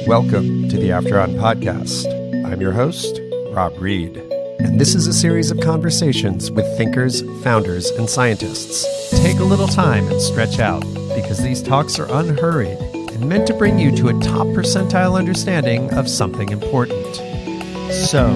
Welcome to the After On podcast. I'm your host, Rob Reed, and this is a series of conversations with thinkers, founders, and scientists. Take a little time and stretch out, because these talks are unhurried and meant to bring you to a top percentile understanding of something important. So,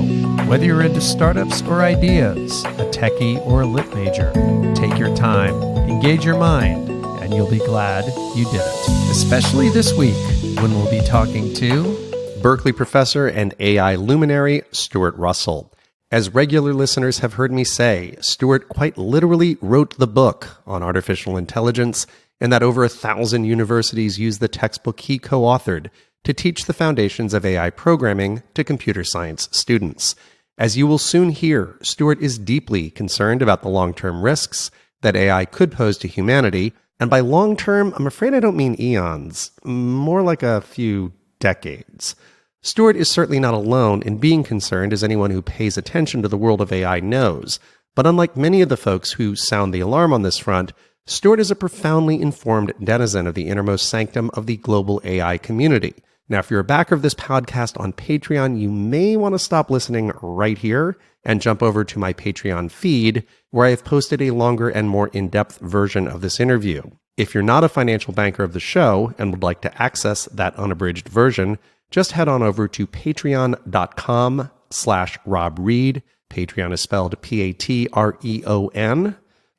whether you're into startups or ideas, a techie or a lit major, take your time, engage your mind, and you'll be glad you did it. Especially this week, when we'll be talking to Berkeley professor and AI luminary Stuart Russell. As regular listeners have heard me say, Stuart quite literally wrote the book on artificial intelligence, and that over 1,000 universities use the textbook he co-authored to teach the foundations of AI programming to computer science students. As you will soon hear, Stuart is deeply concerned about the long-term risks that AI could pose to humanity. And by long-term, I'm afraid I don't mean eons, more like a few decades. Stuart is certainly not alone in being concerned, as anyone who pays attention to the world of AI knows. But unlike many of the folks who sound the alarm on this front, Stuart is a profoundly informed denizen of the innermost sanctum of the global AI community. Now, if you're a backer of this podcast on Patreon, you may want to stop listening right here and jump over to my Patreon feed, where I have posted a longer and more in-depth version of this interview. If you're not a financial banker of the show and would like to access that unabridged version, just head on over to patreon.com/Rob Reed. Patreon is spelled Patreon,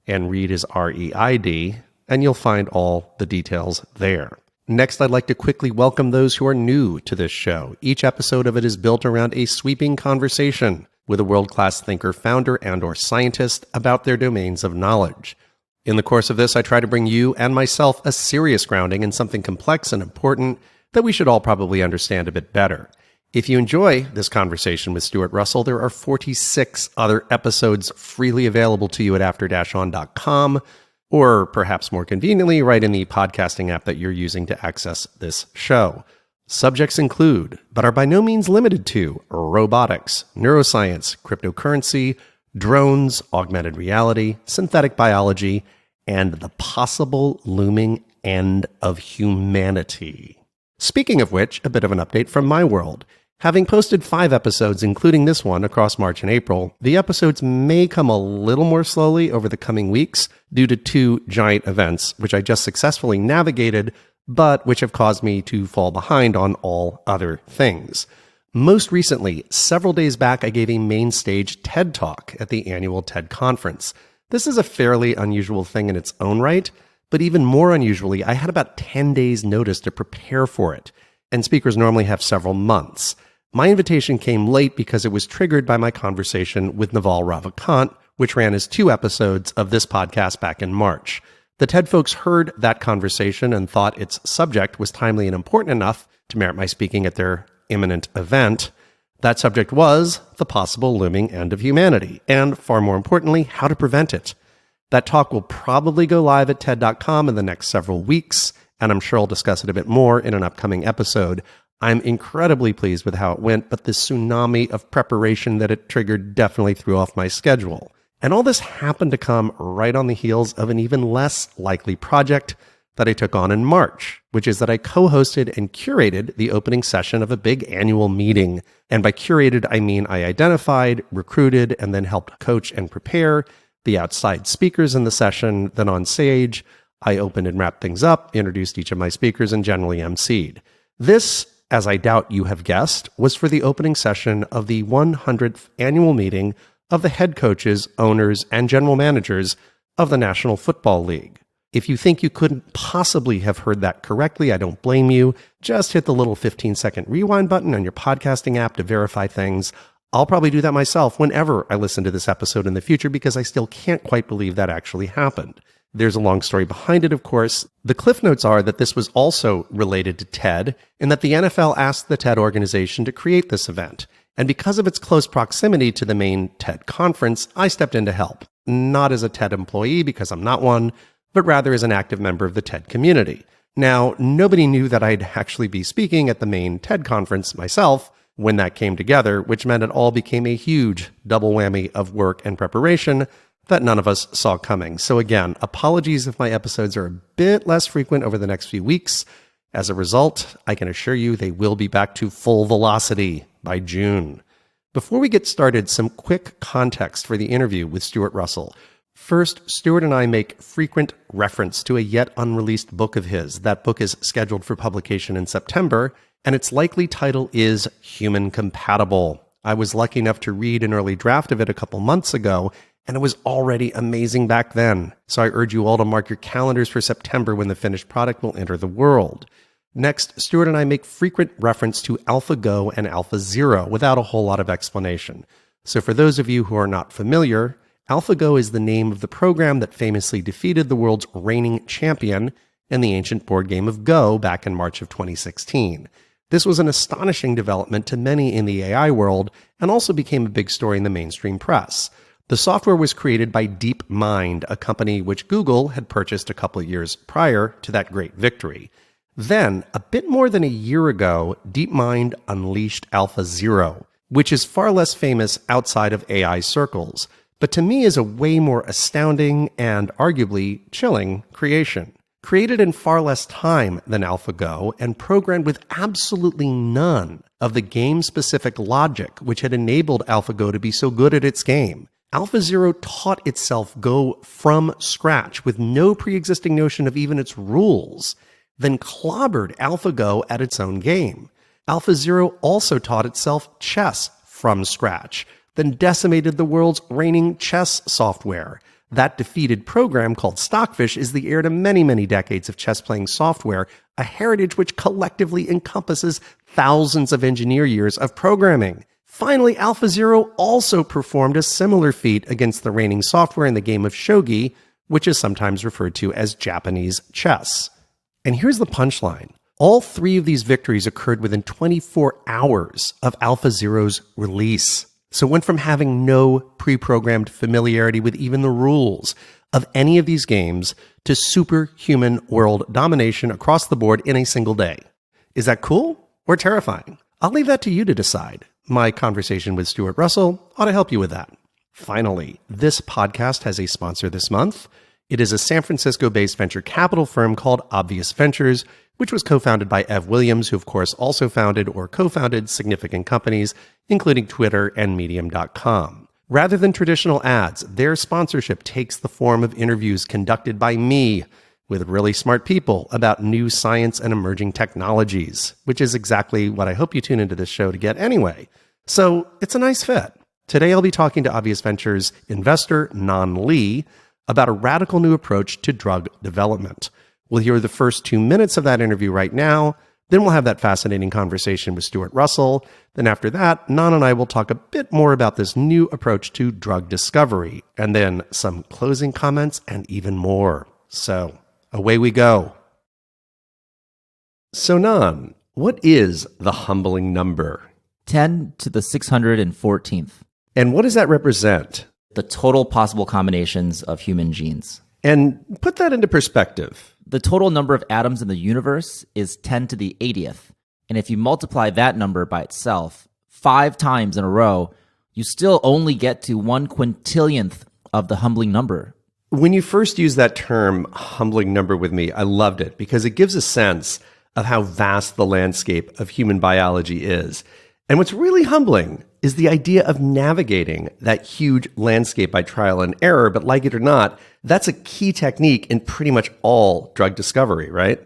and Reed is REID, and you'll find all the details there. Next, I'd like to quickly welcome those who are new to this show. Each episode of it is built around a sweeping conversation with a world-class thinker, founder, and/or scientist about their domains of knowledge. In the course of this, I try to bring you and myself a serious grounding in something complex and important that we should all probably understand a bit better. If you enjoy this conversation with Stuart Russell, there are 46 other episodes freely available to you at after-on.com, or perhaps more conveniently, right in the podcasting app that you're using to access this show. Subjects include, but are by no means limited to, robotics, neuroscience, cryptocurrency, drones, augmented reality, synthetic biology, and the possible looming end of humanity. Speaking of which, a bit of an update from my world. Having posted 5 episodes, including this one, across March and April, the episodes may come a little more slowly over the coming weeks due to 2 giant events, which I just successfully navigated, but which have caused me to fall behind on all other things. Most recently, several days back, I gave a main stage TED Talk at the annual TED Conference. This is a fairly unusual thing in its own right, but even more unusually, I had about 10 days notice to prepare for it, and speakers normally have several months. My invitation came late because it was triggered by my conversation with Naval Ravikant, which ran as 2 episodes of this podcast back in March. The TED folks heard that conversation and thought its subject was timely and important enough to merit my speaking at their imminent event. That subject was the possible looming end of humanity, and far more importantly, how to prevent it. That talk will probably go live at TED.com in the next several weeks, and I'm sure I'll discuss it a bit more in an upcoming episode. I'm incredibly pleased with how it went, but the tsunami of preparation that it triggered definitely threw off my schedule. And all this happened to come right on the heels of an even less likely project that I took on in March, which is that I co-hosted and curated the opening session of a big annual meeting. And by curated, I mean I identified, recruited, and then helped coach and prepare the outside speakers in the session. Then on stage, I opened and wrapped things up, introduced each of my speakers, and generally emceed. This, as I doubt you have guessed, was for the opening session of the 100th annual meeting of the head coaches, owners, and general managers of the National Football League. If you think you couldn't possibly have heard that correctly, I don't blame you. Just hit the little 15-second rewind button on your podcasting app to verify things. I'll probably do that myself whenever I listen to this episode in the future, because I still can't quite believe that actually happened. There's a long story behind it, of course. The cliff notes are that this was also related to TED, and that the NFL asked the TED organization to create this event. And because of its close proximity to the main TED conference, I stepped in to help. Not as a TED employee, because I'm not one, but rather as an active member of the TED community. Now, nobody knew that I'd actually be speaking at the main TED conference myself when that came together, which meant it all became a huge double whammy of work and preparation that none of us saw coming. So again, apologies if my episodes are a bit less frequent over the next few weeks. As a result, I can assure you they will be back to full velocity by June. Before we get started, some quick context for the interview with Stuart Russell. First, Stuart and I make frequent reference to a yet unreleased book of his. That book is scheduled for publication in September, and its likely title is Human Compatible. I was lucky enough to read an early draft of it a couple months ago, and it was already amazing back then. So I urge you all to mark your calendars for September when the finished product will enter the world. Next, Stuart and I make frequent reference to Alphago and AlphaZero without a whole lot of explanation. So for those of you who are not familiar, Alphago is the name of the program that famously defeated the world's reigning champion in the ancient board game of Go back in March of 2016. This was an astonishing development to many in the AI world and also became a big story in the mainstream press. The software was created by DeepMind, a company which Google had purchased a couple of years prior to that great victory. Then, a bit more than a year ago, DeepMind unleashed AlphaZero, which is far less famous outside of AI circles, but to me is a way more astounding and arguably chilling creation. Created in far less time than AlphaGo and programmed with absolutely none of the game-specific logic which had enabled AlphaGo to be so good at its game, AlphaZero taught itself Go from scratch with no pre-existing notion of even its rules, then clobbered AlphaGo at its own game. AlphaZero also taught itself chess from scratch, then decimated the world's reigning chess software. That defeated program called Stockfish is the heir to many, many decades of chess-playing software, a heritage which collectively encompasses thousands of engineer years of programming. Finally, AlphaZero also performed a similar feat against the reigning software in the game of shogi, which is sometimes referred to as Japanese chess. And here's the punchline. All three of these victories occurred within 24 hours of AlphaZero's release. So it went from having no pre-programmed familiarity with even the rules of any of these games to superhuman world domination across the board in a single day. Is that cool or terrifying? I'll leave that to you to decide. My conversation with Stuart Russell ought to help you with that. Finally, this podcast has a sponsor this month. It is a San Francisco-based venture capital firm called Obvious Ventures, which was co-founded by Ev Williams, who of course also founded or co-founded significant companies, including Twitter and Medium.com. Rather than traditional ads, their sponsorship takes the form of interviews conducted by me with really smart people about new science and emerging technologies, which is exactly what I hope you tune into this show to get anyway. So it's a nice fit. Today I'll be talking to Obvious Ventures investor Nan Lee about a radical new approach to drug development. We'll hear the first 2 minutes of that interview right now. Then we'll have that fascinating conversation with Stuart Russell. Then after that, Nan and I will talk a bit more about this new approach to drug discovery, and then some closing comments and even more. So away we go. So Nan, what is the humbling number? 10 to the 614th. And what does that represent? The total possible combinations of human genes. And put that into perspective. The total number of atoms in the universe is 10 to the 80th. And if you multiply that number by itself 5 times in a row, you still only get to 1/quintillionth of the humbling number. When you first used that term, humbling number, with me, I loved it because it gives a sense of how vast the landscape of human biology is. And what's really humbling is the idea of navigating that huge landscape by trial and error. But like it or not, that's a key technique in pretty much all drug discovery, right?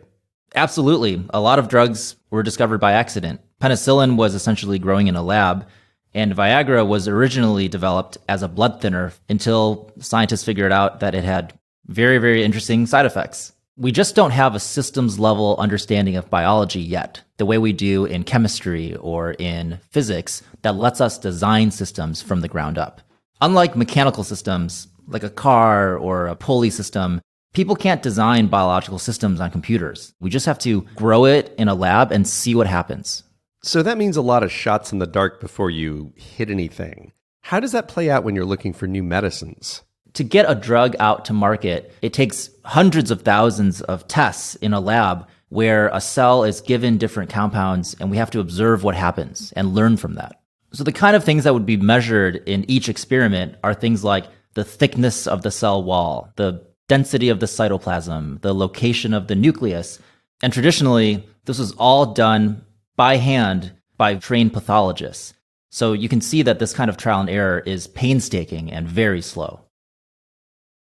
Absolutely. A lot of drugs were discovered by accident. Penicillin was essentially growing in a lab, and Viagra was originally developed as a blood thinner until scientists figured out that it had very, very interesting side effects. We just don't have a systems level understanding of biology yet, the way we do in chemistry or in physics, that lets us design systems from the ground up. Unlike mechanical systems, like a car or a pulley system, people can't design biological systems on computers. We just have to grow it in a lab and see what happens. So that means a lot of shots in the dark before you hit anything. How does that play out when you're looking for new medicines? To get a drug out to market, it takes hundreds of thousands of tests in a lab where a cell is given different compounds and we have to observe what happens and learn from that. So the kind of things that would be measured in each experiment are things like the thickness of the cell wall, the density of the cytoplasm, the location of the nucleus, And traditionally, this was all done by hand by trained pathologists. So you can see that this kind of trial and error is painstaking and very slow.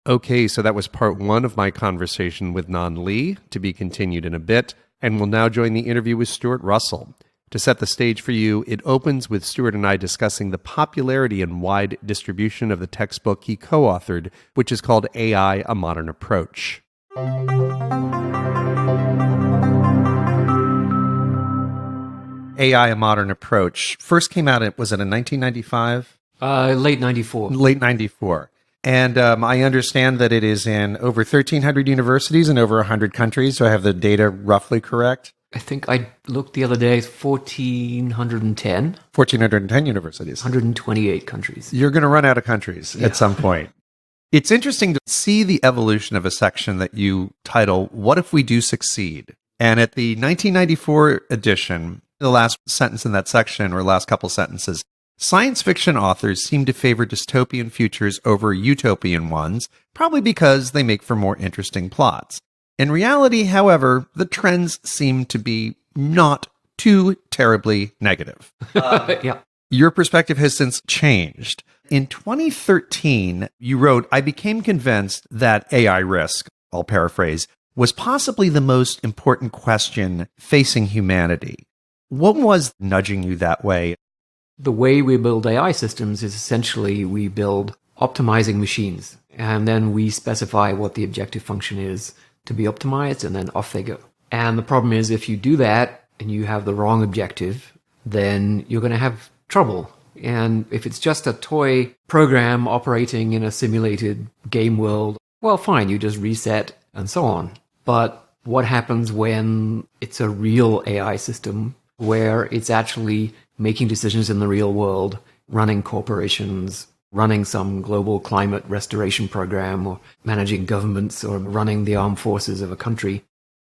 Okay, so that was part one of my conversation with Nan Li, to be continued in a bit, and we'll now join the interview with Stuart Russell. To set the stage for you, it opens with Stuart and I discussing the popularity and wide distribution of the textbook he co-authored, which is called AI, A Modern Approach. AI, A Modern Approach first came out, was it in 1995? Late 94. Late 94. And I understand that it is in over 1,300 universities in over 100 countries. Do I have the data roughly correct? I think I looked the other day, 1,410. 1,410 universities. 128 countries. You're going to run out of countries at some point. It's interesting to see the evolution of a section that you title, What If We Do Succeed? And at the 1994 edition, the last sentence in that section, or last couple sentences, science fiction authors seem to favor dystopian futures over utopian ones, probably because they make for more interesting plots. In reality, however, the trends seem to be not too terribly negative. Yeah. Your perspective has since changed. In 2013, you wrote, I became convinced that AI risk, I'll paraphrase, was possibly the most important question facing humanity. What was nudging you that way? The way we build AI systems is essentially we build optimizing machines, and then we specify what the objective function is to be optimized, and then off they go. And the problem is, if you do that and you have the wrong objective, then you're going to have trouble. And if it's just a toy program operating in a simulated game world, well, fine, you just reset and so on. But what happens when it's a real AI system where it's actually making decisions in the real world, running corporations, running some global climate restoration program, or managing governments, or running the armed forces of a country,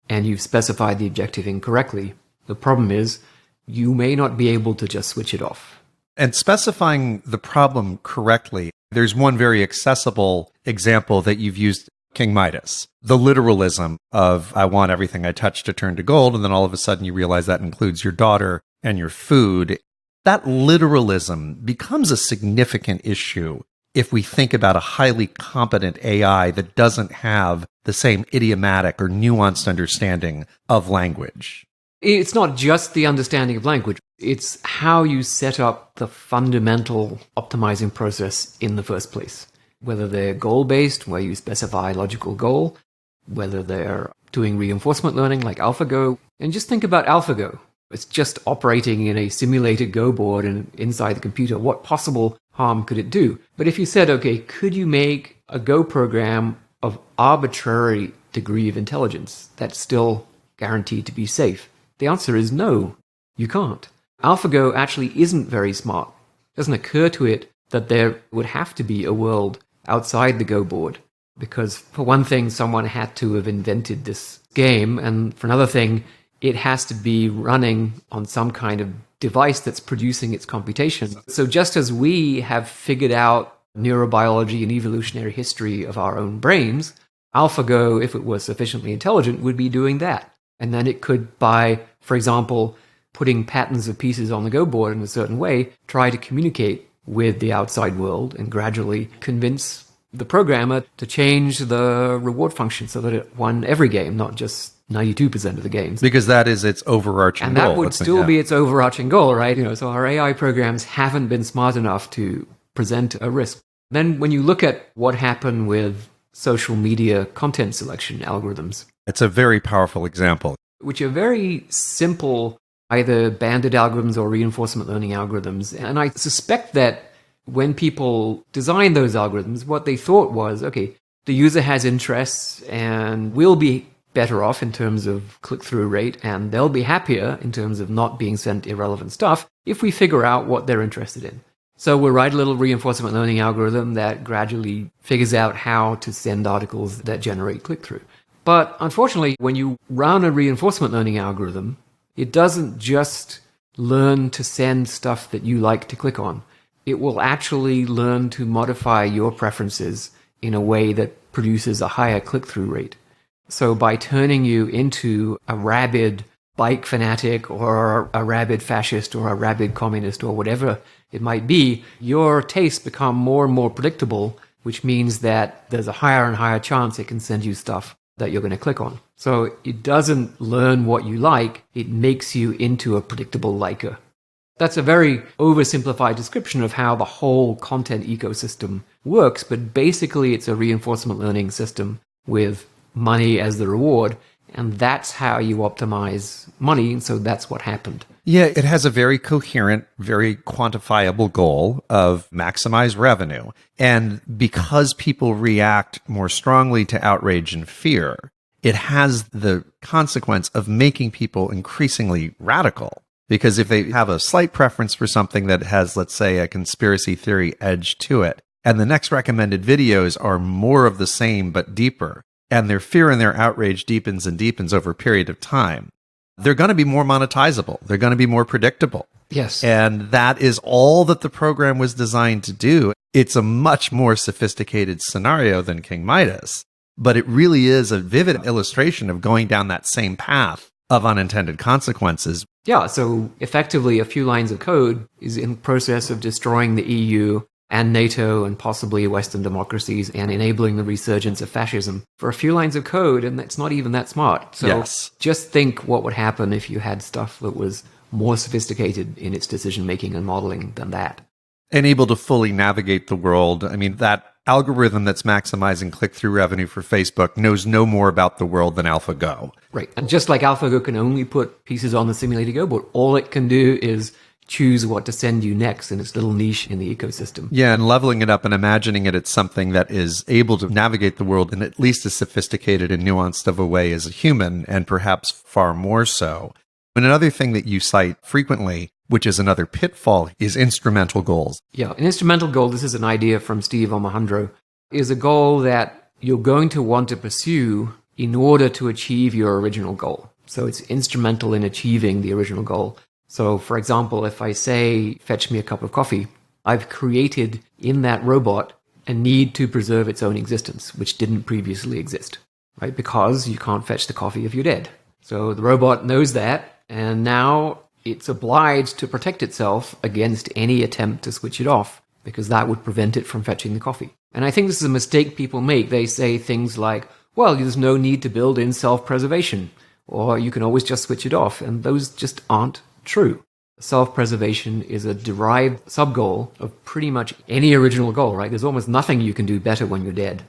and you've specified the objective incorrectly? The problem is you may not be able to just switch it off. And specifying the problem correctly, there's one very accessible example that you've used, King Midas. The literalism of, I want everything I touch to turn to gold, and then all of a sudden you realize that includes your daughter and your food. That literalism becomes a significant issue if we think about a highly competent AI that doesn't have the same idiomatic or nuanced understanding of language. It's not just the understanding of language. It's how you set up the fundamental optimizing process in the first place. Whether they're goal-based, where you specify a logical goal, whether they're doing reinforcement learning like Alphago. And just think about Alphago. It's just operating in a simulated Go board and inside the computer. What possible harm could it do? But if you said, okay, could you make a Go program of arbitrary degree of intelligence that's still guaranteed to be safe? The answer is no, you can't. Alphago actually isn't very smart. It doesn't occur to it that there would have to be a world outside the Go board, because for one thing, someone had to have invented this game, and for another thing, it has to be running on some kind of device that's producing its computation. So just as we have figured out neurobiology and evolutionary history of our own brains, Alphago, if it was sufficiently intelligent, would be doing that. And then it could, by, for example, putting patterns of pieces on the Go board in a certain way, try to communicate with the outside world and gradually convince the programmer to change the reward function so that it won every game, not just 92% of the games. Because that is its overarching and goal. And that would still be its overarching goal, right? So our AI programs haven't been smart enough to present a risk. Then when you look at what happened with social media content selection algorithms. It's a very powerful example. Which are very simple, either banded algorithms or reinforcement learning algorithms. And I suspect that when people designed those algorithms, what they thought was, okay, the user has interests and we'll be better off in terms of click-through rate, and they'll be happier in terms of not being sent irrelevant stuff if we figure out what they're interested in. So we'll write a little reinforcement learning algorithm that gradually figures out how to send articles that generate click-through. But unfortunately, when you run a reinforcement learning algorithm, it doesn't just learn to send stuff that you like to click on. It will actually learn to modify your preferences in a way that produces a higher click-through rate. So by turning you into a rabid bike fanatic or a rabid fascist or a rabid communist or whatever it might be, your tastes become more and more predictable, which means that there's a higher and higher chance it can send you stuff that you're going to click on. So it doesn't learn what you like, it makes you into a predictable liker. That's a very oversimplified description of how the whole content ecosystem works, but basically it's a reinforcement learning system with money as the reward, and that's how you optimize money, and so that's what happened. Yeah, it has a very coherent, very quantifiable goal of maximize revenue. And because people react more strongly to outrage and fear, it has the consequence of making people increasingly radical. Because if they have a slight preference for something that has, let's say, a conspiracy theory edge to it, and the next recommended videos are more of the same but deeper, and their fear and their outrage deepens and deepens over a period of time, they're going to be more monetizable. They're going to be more predictable. Yes. And that is all that the program was designed to do. It's a much more sophisticated scenario than King Midas, but it really is a vivid illustration of going down that same path of unintended consequences. Yeah, so effectively a few lines of code is in the process of destroying the EU and NATO and possibly Western democracies and enabling the resurgence of fascism for a few lines of code, and it's not even that smart. So Yes. Just think what would happen if you had stuff that was more sophisticated in its decision-making and modeling than that. And able to fully navigate the world. I mean, that algorithm that's maximizing click-through revenue for Facebook knows no more about the world than Alphago. Right, and just like Alphago can only put pieces on the simulated Go board, all it can do is choose what to send you next in its little niche in the ecosystem. Yeah, and leveling it up and imagining it's something that is able to navigate the world in at least as sophisticated and nuanced of a way as a human, and perhaps far more so. And another thing that you cite frequently, which is another pitfall, is instrumental goals. Yeah, an instrumental goal, this is an idea from Steve Omohundro, is a goal that you're going to want to pursue in order to achieve your original goal. So it's instrumental in achieving the original goal. So, for example, if I say, fetch me a cup of coffee, I've created in that robot a need to preserve its own existence, which didn't previously exist, right? Because you can't fetch the coffee if you're dead. So the robot knows that, and now it's obliged to protect itself against any attempt to switch it off, because that would prevent it from fetching the coffee. And I think this is a mistake people make. They say things like, well, there's no need to build in self-preservation, or you can always just switch it off, and those just aren't true. Self-preservation is a derived sub-goal of pretty much any original goal, right? There's almost nothing you can do better when you're dead.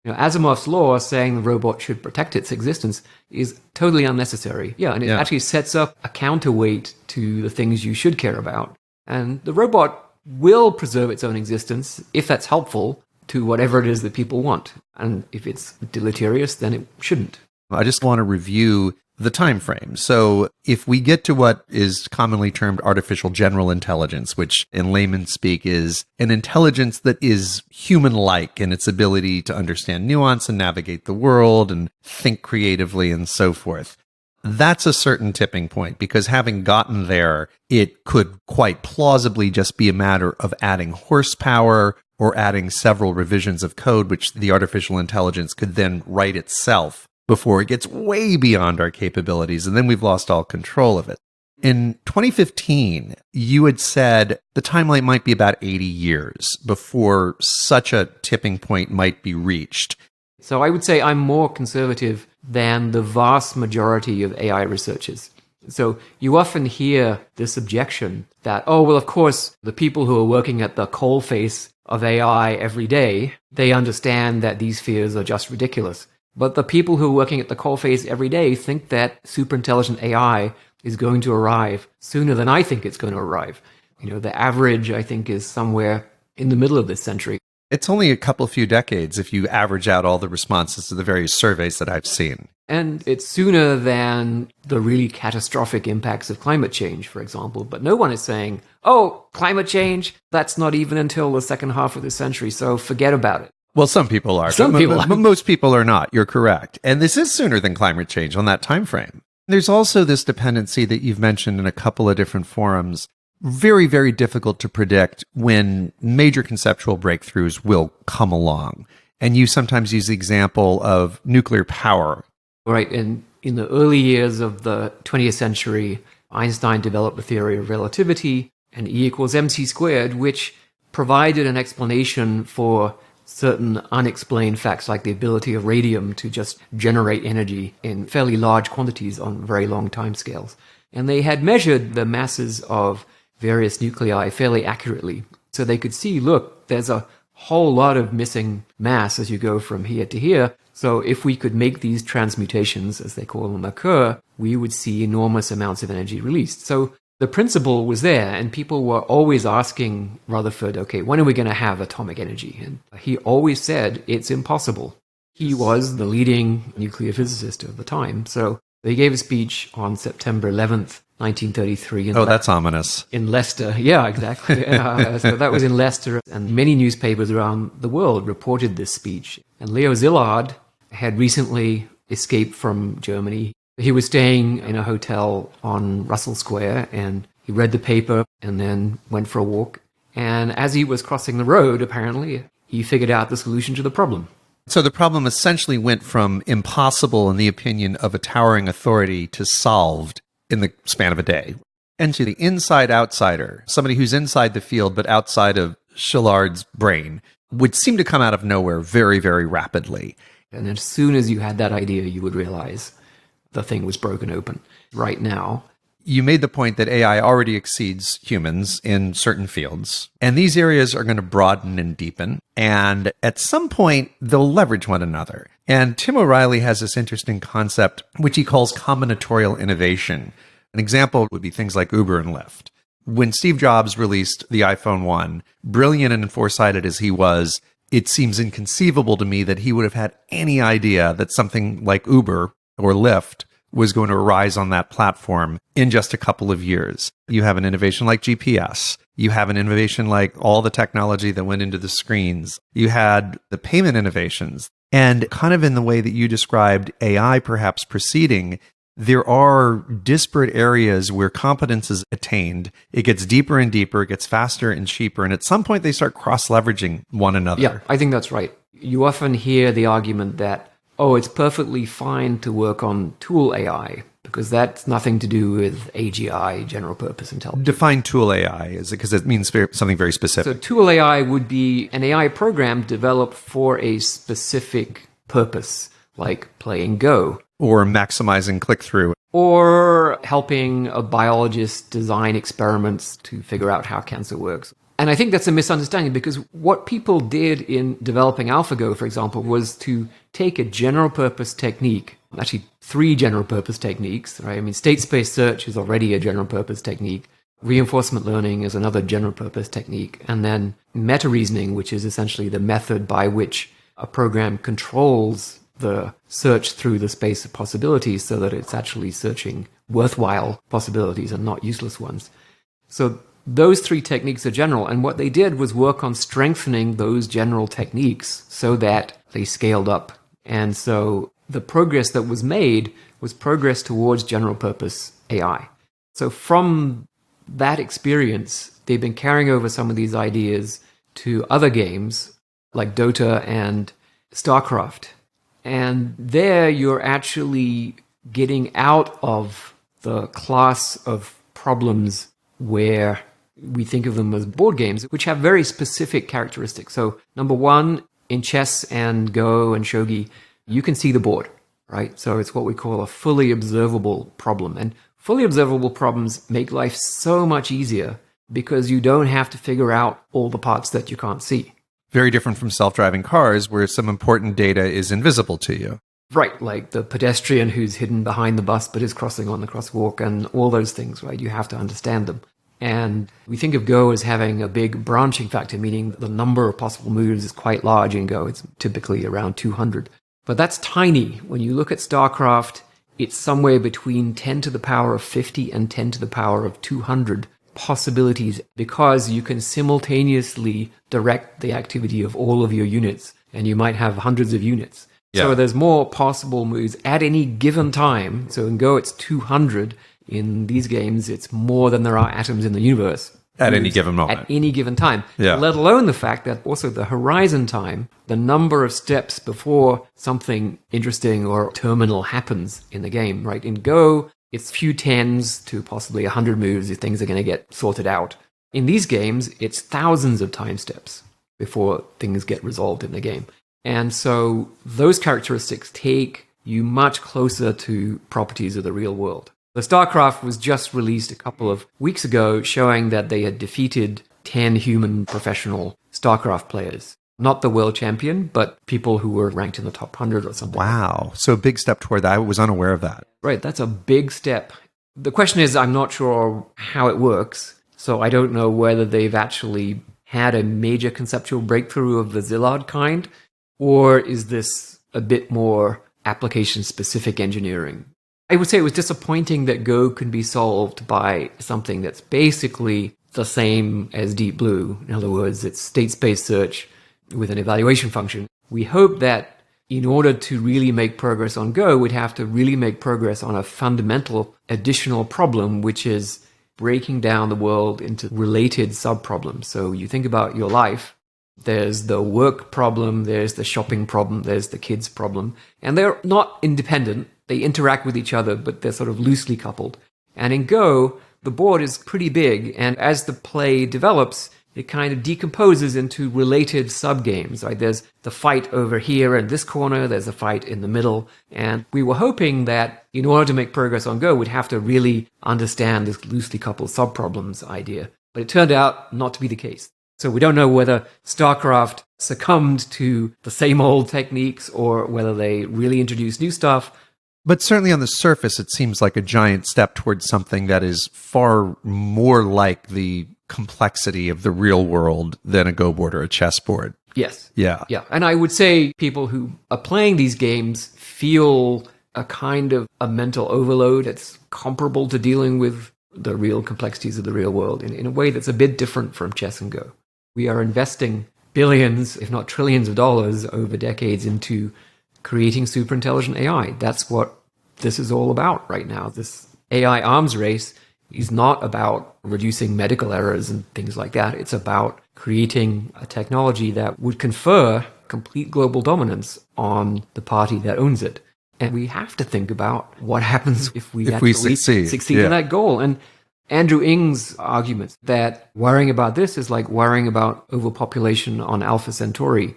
You know, Asimov's law saying the robot should protect its existence is totally unnecessary. Yeah, and it actually sets up a counterweight to the things you should care about. And the robot will preserve its own existence if that's helpful to whatever it is that people want. And if it's deleterious, then it shouldn't. I just want to review the time frame. So if we get to what is commonly termed artificial general intelligence, which in layman's speak is an intelligence that is human-like in its ability to understand nuance and navigate the world and think creatively and so forth, that's a certain tipping point, because having gotten there, it could quite plausibly just be a matter of adding horsepower or adding several revisions of code, which the artificial intelligence could then write itself before it gets way beyond our capabilities, and then we've lost all control of it. In 2015, you had said the timeline might be about 80 years before such a tipping point might be reached. So I would say I'm more conservative than the vast majority of AI researchers. So you often hear this objection that, oh, well, of course, the people who are working at the coalface of AI every day, they understand that these fears are just ridiculous. But the people who are working at the coalface every day think that superintelligent AI is going to arrive sooner than I think it's going to arrive. You know, the average, I think, is somewhere in the middle of this century. It's only a few decades if you average out all the responses to the various surveys that I've seen. And it's sooner than the really catastrophic impacts of climate change, for example. But no one is saying, oh, climate change, that's not even until the second half of the century, so forget about it. Well, some people are. But most people are not. You're correct. And this is sooner than climate change on that time frame. There's also this dependency that you've mentioned in a couple of different forums. Very, very difficult to predict when major conceptual breakthroughs will come along. And you sometimes use the example of nuclear power Right. And in the early years of the 20th century, Einstein developed the theory of relativity and E equals mc squared, which provided an explanation for certain unexplained facts like the ability of radium to just generate energy in fairly large quantities on very long timescales. And they had measured the masses of various nuclei fairly accurately. So they could see, look, there's a whole lot of missing mass as you go from here to here. So if we could make these transmutations, as they call them, occur, we would see enormous amounts of energy released. So the principle was there, and people were always asking Rutherford, okay, when are we going to have atomic energy? And he always said, it's impossible. He was the leading nuclear physicist of the time. So he gave a speech on September 11th, 1933. That's ominous. In Leicester. Yeah, exactly. So that was in Leicester, and many newspapers around the world reported this speech. And Leo Szilard had recently escaped from Germany. He was staying in a hotel on Russell Square, and he read the paper and then went for a walk. And as he was crossing the road, apparently, he figured out the solution to the problem. So the problem essentially went from impossible in the opinion of a towering authority to solved in the span of a day. And to the inside outsider, somebody who's inside the field but outside of Szillard's brain, would seem to come out of nowhere very, very rapidly. And as soon as you had that idea, you would realize the thing was broken open. Right now, you made the point that AI already exceeds humans in certain fields, and these areas are going to broaden and deepen, and at some point, they'll leverage one another. And Tim O'Reilly has this interesting concept, which he calls combinatorial innovation. An example would be things like Uber and Lyft. When Steve Jobs released the iPhone 1, brilliant and foresighted as he was, it seems inconceivable to me that he would have had any idea that something like Uber or Lyft was going to arise on that platform in just a couple of years. You have an innovation like GPS. You have an innovation like all the technology that went into the screens. You had the payment innovations. And kind of in the way that you described AI perhaps proceeding, there are disparate areas where competence is attained. It gets deeper and deeper, it gets faster and cheaper, and at some point they start cross-leveraging one another. Yeah, I think that's right. You often hear the argument that, oh, it's perfectly fine to work on tool AI because that's nothing to do with AGI, general purpose intelligence. Define tool AI, is it because it means something very specific? So tool AI would be an AI program developed for a specific purpose, like playing Go. Or maximizing click-through. Or helping a biologist design experiments to figure out how cancer works. And I think that's a misunderstanding because what people did in developing Alphago, for example, was to take a general purpose technique, actually 3 general purpose techniques, right? I mean, state space search is already a general purpose technique. Reinforcement learning is another general purpose technique. And then meta reasoning, which is essentially the method by which a program controls the search through the space of possibilities so that it's actually searching worthwhile possibilities and not useless ones. So those 3 techniques are general, and what they did was work on strengthening those general techniques so that they scaled up. And so the progress that was made was progress towards general purpose AI. So from that experience, they've been carrying over some of these ideas to other games like Dota and StarCraft. And there you're actually getting out of the class of problems where we think of them as board games, which have very specific characteristics. So number 1, in chess and Go and Shogi, you can see the board, right? So it's what we call a fully observable problem. And fully observable problems make life so much easier because you don't have to figure out all the parts that you can't see. Very different from self-driving cars where some important data is invisible to you. Right, like the pedestrian who's hidden behind the bus but is crossing on the crosswalk and all those things, right? You have to understand them. And we think of Go as having a big branching factor, meaning the number of possible moves is quite large in Go. It's typically around 200. But that's tiny. When you look at StarCraft, it's somewhere between 10 to the power of 50 and 10 to the power of 200 possibilities because you can simultaneously direct the activity of all of your units, and you might have hundreds of units. Yeah. So there's more possible moves at any given time. So in Go, it's 200. In these games, it's more than there are atoms in the universe. At any given moment. At any given time. Yeah. Let alone the fact that also the horizon time, the number of steps before something interesting or terminal happens in the game, right? In Go, it's few tens to possibly 100 moves if things are going to get sorted out. In these games, it's thousands of time steps before things get resolved in the game. And so those characteristics take you much closer to properties of the real world. The StarCraft was just released a couple of weeks ago showing that they had defeated 10 human professional StarCraft players. Not the world champion, but people who were ranked in the top 100 or something. Wow. So a big step toward that. I was unaware of that. Right. That's a big step. The question is, I'm not sure how it works. So I don't know whether they've actually had a major conceptual breakthrough of the Zillard kind, or is this a bit more application-specific engineering? I would say it was disappointing that Go can be solved by something that's basically the same as Deep Blue. In other words, it's state space search with an evaluation function. We hope that in order to really make progress on Go, we'd have to really make progress on a fundamental additional problem, which is breaking down the world into related sub-problems. So you think about your life, there's the work problem, there's the shopping problem, there's the kids problem, and they're not independent. They interact with each other, but they're sort of loosely coupled. And in Go, the board is pretty big, and as the play develops, it kind of decomposes into related sub-games. Right? There's the fight over here in this corner, there's a fight in the middle, and we were hoping that in order to make progress on Go, we'd have to really understand this loosely coupled sub-problems idea. But it turned out not to be the case. So we don't know whether StarCraft succumbed to the same old techniques or whether they really introduced new stuff. But certainly on the surface, it seems like a giant step towards something that is far more like the complexity of the real world than a Go board or a chessboard. Yes. Yeah. Yeah. And I would say people who are playing these games feel a kind of a mental overload that's comparable to dealing with the real complexities of the real world in a way that's a bit different from chess and Go. We are investing billions, if not trillions of dollars over decades into creating super intelligent AI. That's what this is all about right now. This AI arms race is not about reducing medical errors and things like that. It's about creating a technology that would confer complete global dominance on the party that owns it. And we have to think about what happens if we succeed in that goal. And Andrew Ng's argument that worrying about this is like worrying about overpopulation on Alpha Centauri.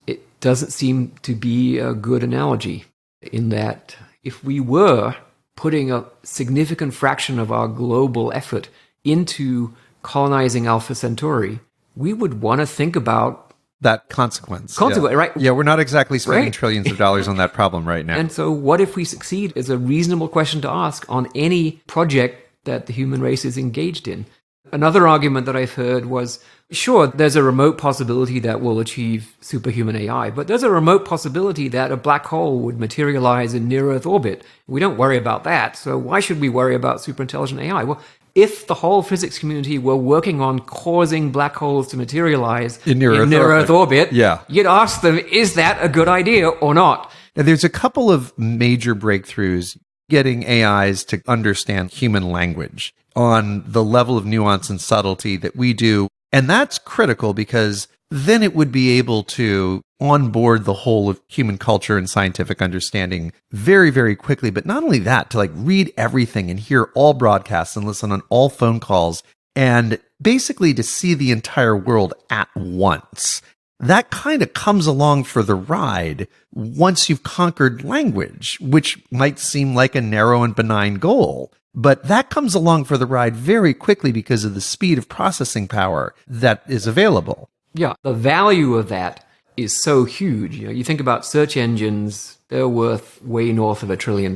It doesn't seem to be a good analogy in that if we were putting a significant fraction of our global effort into colonizing Alpha Centauri, we would want to think about that consequence. Right? Yeah, we're not exactly spending trillions of dollars on that problem right now. And so what if we succeed is a reasonable question to ask on any project that the human race is engaged in. Another argument that I've heard was, sure, there's a remote possibility that we'll achieve superhuman AI, but there's a remote possibility that a black hole would materialize in near-Earth orbit. We don't worry about that, so why should we worry about superintelligent AI? Well, if the whole physics community were working on causing black holes to materialize in near-Earth orbit, you'd ask them, is that a good idea or not? Now, there's a couple of major breakthroughs getting AIs to understand human language on the level of nuance and subtlety that we do. And that's critical because then it would be able to onboard the whole of human culture and scientific understanding very, very quickly. But not only that, to like read everything and hear all broadcasts and listen on all phone calls and basically to see the entire world at once. That kind of comes along for the ride once you've conquered language, which might seem like a narrow and benign goal. But that comes along for the ride very quickly because of the speed of processing power that is available. Yeah, the value of that is so huge. You think about search engines, they're worth way north of $1 trillion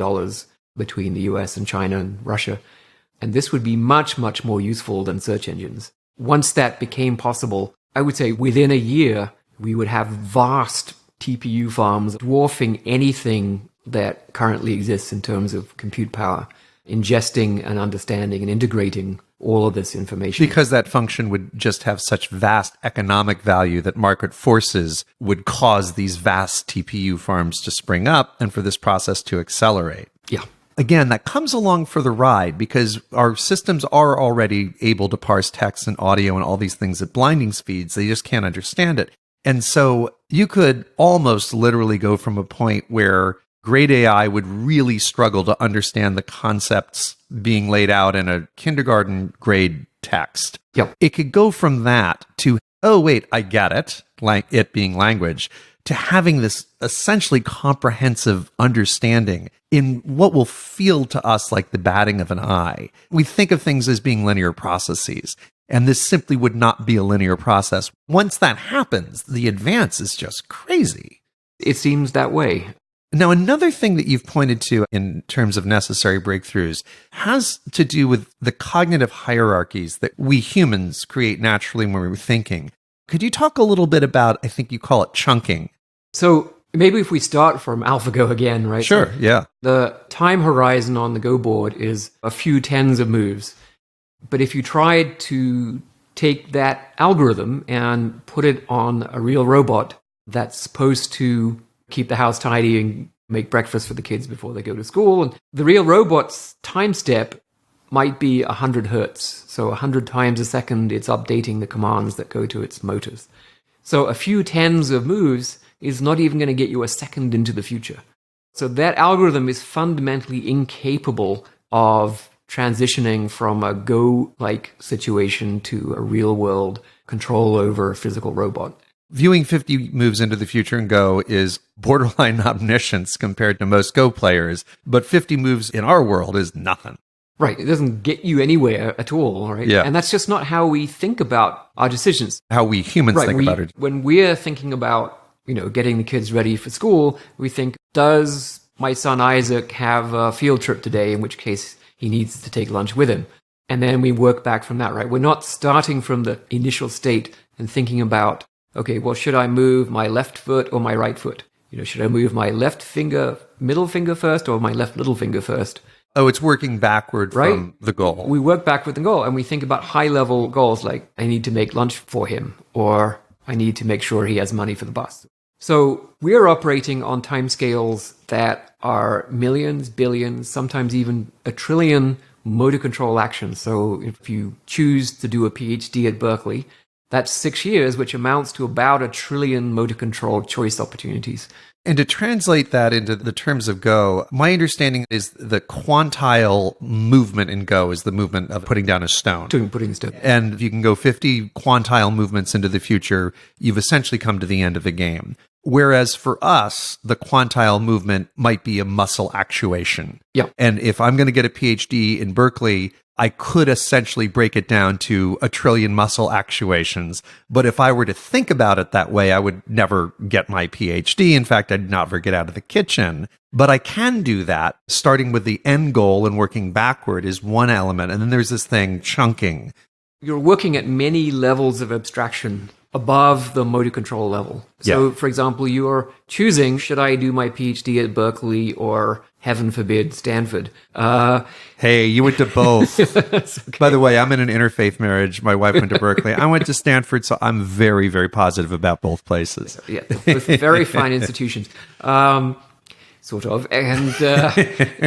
between the US and China and Russia. And this would be much, much more useful than search engines. Once that became possible, I would say within a year, we would have vast TPU farms dwarfing anything that currently exists in terms of compute power, ingesting and understanding and integrating all of this information. Because that function would just have such vast economic value that market forces would cause these vast TPU farms to spring up and for this process to accelerate. Yeah. Again, that comes along for the ride because our systems are already able to parse text and audio and all these things at blinding speeds. They just can't understand it. And so you could almost literally go from a point where grade AI would really struggle to understand the concepts being laid out in a kindergarten grade text. Yep. It could go from that to, oh, wait, I get it, like it being language, to having this essentially comprehensive understanding in what will feel to us like the batting of an eye. We think of things as being linear processes, and this simply would not be a linear process. Once that happens, the advance is just crazy. It seems that way. Now, another thing that you've pointed to in terms of necessary breakthroughs has to do with the cognitive hierarchies that we humans create naturally when we're thinking. Could you talk a little bit about, I think you call it chunking? So maybe if we start from AlphaGo again, right? Sure, So yeah. the time horizon on the Go board is a few tens of moves. But if you tried to take that algorithm and put it on a real robot that's supposed to keep the house tidy and make breakfast for the kids before they go to school, and the real robot's time step might be 100 hertz. So 100 times a second, it's updating the commands that go to its motors. So a few tens of moves is not even going to get you a second into the future. So that algorithm is fundamentally incapable of transitioning from a Go-like situation to a real-world control over a physical robot. Viewing 50 moves into the future in Go is borderline omniscience compared to most Go players, but 50 moves in our world is nothing. Right. It doesn't get you anywhere at all, right? Yeah. And that's just not how we think about our decisions. How we humans think about it. When we're thinking about, getting the kids ready for school, we think, does my son Isaac have a field trip today, in which case he needs to take lunch with him? And then we work back from that, right? We're not starting from the initial state and thinking about, okay, well, should I move my left foot or my right foot? Should I move my left finger, middle finger first or my left little finger first? Oh, it's working backward Right? from the goal. We work backward the goal, and we think about high-level goals like, I need to make lunch for him, or I need to make sure he has money for the bus. So we're operating on timescales that are millions, billions, sometimes even a trillion motor control actions. So if you choose to do a PhD at Berkeley, that's 6 years, which amounts to about a trillion motor control choice opportunities. And to translate that into the terms of Go, my understanding is the quantile movement in Go is the movement of putting down a stone. Putting the stone. And if you can go 50 quantile movements into the future, you've essentially come to the end of the game. Whereas for us, the quantile movement might be a muscle actuation. Yeah. And if I'm going to get a PhD in Berkeley, I could essentially break it down to a trillion muscle actuations. But if I were to think about it that way, I would never get my PhD. In fact, I'd never get out of the kitchen. But I can do that. Starting with the end goal and working backward is one element. And then there's this thing, chunking. You're working at many levels of abstraction above the motor control level. So, for example, you're choosing, should I do my PhD at Berkeley or, heaven forbid, Stanford? Hey, you went to both. Okay. By the way, I'm in an interfaith marriage. My wife went to Berkeley. I went to Stanford, so I'm very, very positive about both places. Yeah, both very fine institutions. Sort of. And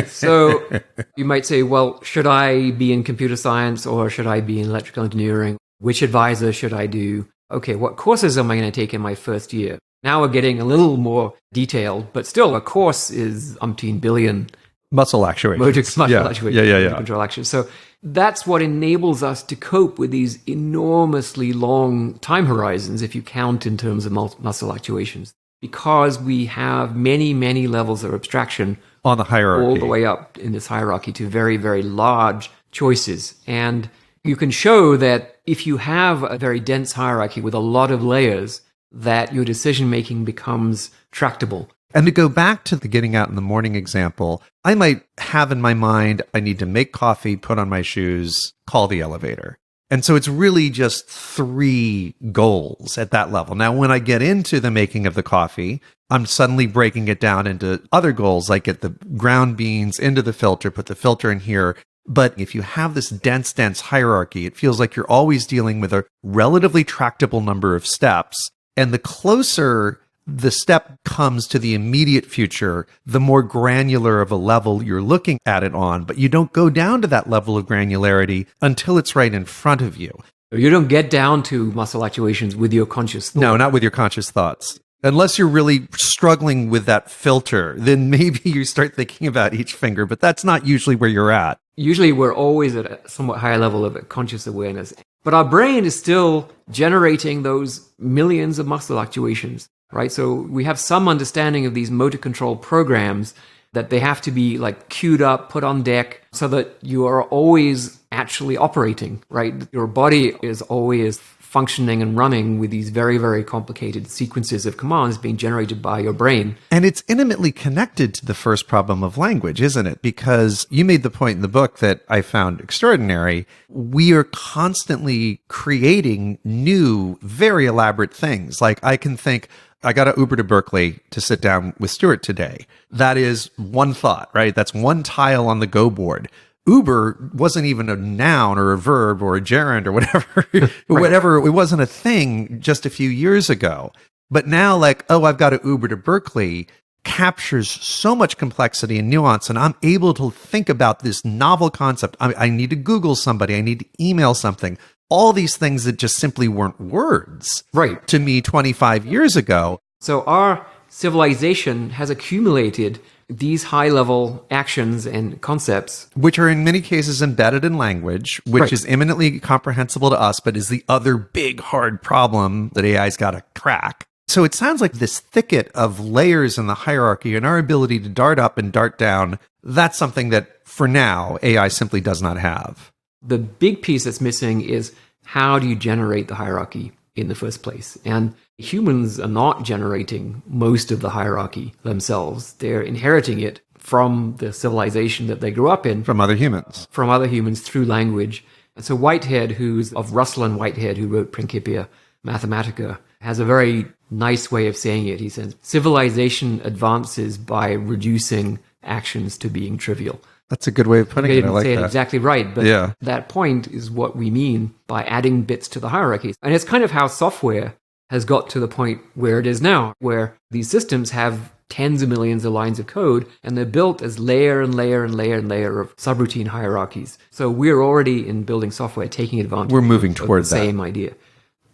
so you might say, well, should I be in computer science or should I be in electrical engineering? Which advisor should I do? Okay, what courses am I going to take in my first year? Now we're getting a little more detailed, but still a course is umpteen billion Muscle actuation. motor control actions. So that's what enables us to cope with these enormously long time horizons, if you count in terms of muscle actuations, because we have many, many levels of abstraction On the hierarchy. all the way up in this hierarchy to very, very large choices. And you can show that if you have a very dense hierarchy with a lot of layers, that your decision-making becomes tractable. And to go back to the getting out in the morning example, I might have in my mind, I need to make coffee, put on my shoes, call the elevator. And so it's really just 3 goals at that level. Now, when I get into the making of the coffee, I'm suddenly breaking it down into other goals, like get the ground beans into the filter, put the filter in here. But if you have this dense hierarchy, it feels like you're always dealing with a relatively tractable number of steps. And the closer the step comes to the immediate future, the more granular of a level you're looking at it on, but you don't go down to that level of granularity until it's right in front of you. You don't get down to muscle actuations with your conscious thought. No, not with your conscious thoughts. Unless you're really struggling with that filter, then maybe you start thinking about each finger, but that's not usually where you're at. Usually we're always at a somewhat higher level of conscious awareness. But our brain is still generating those millions of muscle actuations, right? So we have some understanding of these motor control programs that they have to be like queued up, put on deck, so that you are always actually operating, right? Your body is always functioning and running with these very, very complicated sequences of commands being generated by your brain. And it's intimately connected to the first problem of language, isn't it? Because you made the point in the book that I found extraordinary. We are constantly creating new, very elaborate things. Like I can think, I got an Uber to Berkeley to sit down with Stuart today. That is one thought, right? That's one tile on the Go board. Uber wasn't even a noun or a verb or a gerund or whatever. Whatever. It wasn't a thing just a few years ago. But now, like, oh, I've got an Uber to Berkeley captures so much complexity and nuance, and I'm able to think about this novel concept. I need to Google somebody. I need to email something. All these things that just simply weren't words to me 25 years ago. So our civilization has accumulated these high-level actions and concepts, which are in many cases embedded in language, which is eminently comprehensible to us, but is the other big, hard problem that AI's got to crack. So it sounds like this thicket of layers in the hierarchy and our ability to dart up and dart down, that's something that, for now, AI simply does not have. The big piece that's missing is how do you generate the hierarchy in the first place? And humans are not generating most of the hierarchy themselves. They're inheriting it from the civilization that they grew up in. From other humans. From other humans through language. And so Whitehead, who's of Russell and Whitehead, who wrote Principia Mathematica, has a very nice way of saying it. He says, civilization advances by reducing actions to being trivial. That's a good way of putting it. I like that. They didn't say it exactly right, but that point is what we mean by adding bits to the hierarchies. And it's kind of how software has got to the point where it is now, where these systems have tens of millions of lines of code, and they're built as layer and layer and layer and layer of subroutine hierarchies. So we're already in building software taking advantage We're moving toward of the same idea.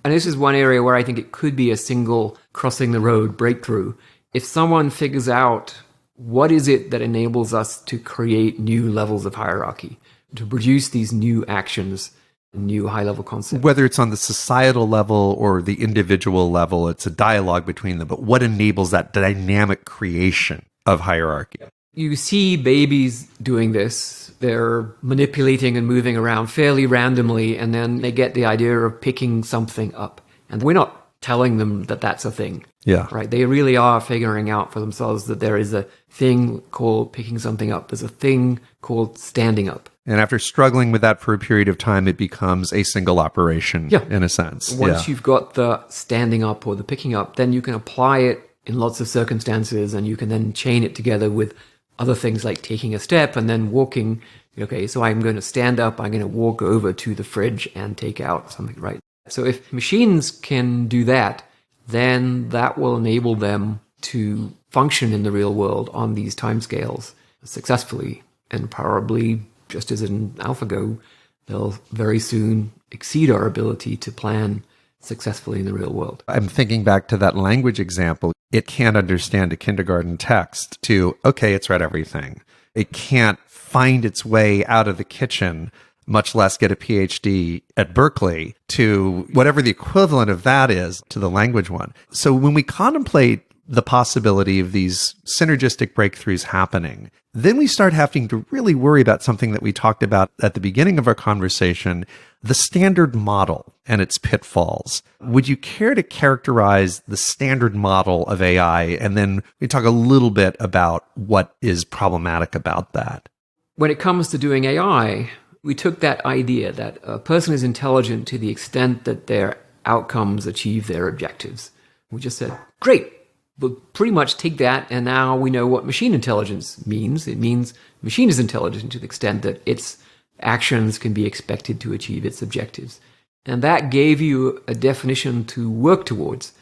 And this is one area where I think it could be a single crossing the road breakthrough. If someone figures out what is it that enables us to create new levels of hierarchy, to produce these new actions, new high-level concepts. Whether it's on the societal level or the individual level, it's a dialogue between them. But what enables that dynamic creation of hierarchy? You see babies doing this. They're manipulating and moving around fairly randomly, and then they get the idea of picking something up. And we're not telling them that that's a thing. Yeah. Right. They really are figuring out for themselves that there is a thing called picking something up. There's a thing called standing up. And after struggling with that for a period of time, it becomes a single operation in a sense. Once you've got the standing up or the picking up, then you can apply it in lots of circumstances, and you can then chain it together with other things like taking a step and then walking. Okay, so I'm going to stand up, I'm going to walk over to the fridge and take out something, right? So if machines can do that, then that will enable them to function in the real world on these timescales successfully. And probably, just as in Alphago, they'll very soon exceed our ability to plan successfully in the real world. I'm thinking back to that language example. It can't understand a kindergarten text to, okay, it's read everything. It can't find its way out of the kitchen, much less get a PhD at Berkeley, to whatever the equivalent of that is to the language one. So when we contemplate the possibility of these synergistic breakthroughs happening, then we start having to really worry about something that we talked about at the beginning of our conversation, the standard model and its pitfalls. Would you care to characterize the standard model of AI? And then we talk a little bit about what is problematic about that. When it comes to doing AI, we took that idea that a person is intelligent to the extent that their outcomes achieve their objectives. We just said, great, we'll pretty much take that, and now we know what machine intelligence means. It means machine is intelligent to the extent that its actions can be expected to achieve its objectives. And that gave you a definition to work towards.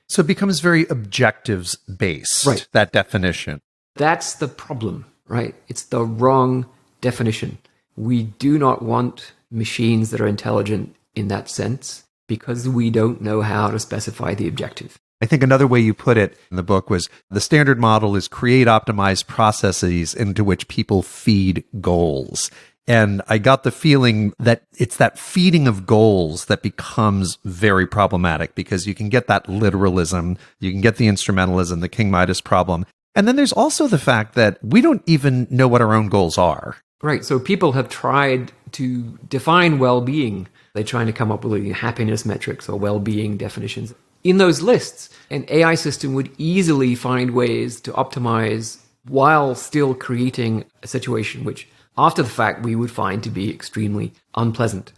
So it becomes very objectives based, Right. that definition. That's the problem, right? It's the wrong definition. We do not want machines that are intelligent in that sense because we don't know how to specify the objective. I think another way you put it in the book was the standard model is create optimized processes into which people feed goals. And I got the feeling that it's that feeding of goals that becomes very problematic because you can get that literalism, you can get the instrumentalism, the King Midas problem. And then there's also the fact that we don't even know what our own goals are. Right. So people have tried to define well-being. They're trying to come up with happiness metrics or well-being definitions. In those lists, an AI system would easily find ways to optimize while still creating a situation which, after the fact, we would find to be extremely unpleasant.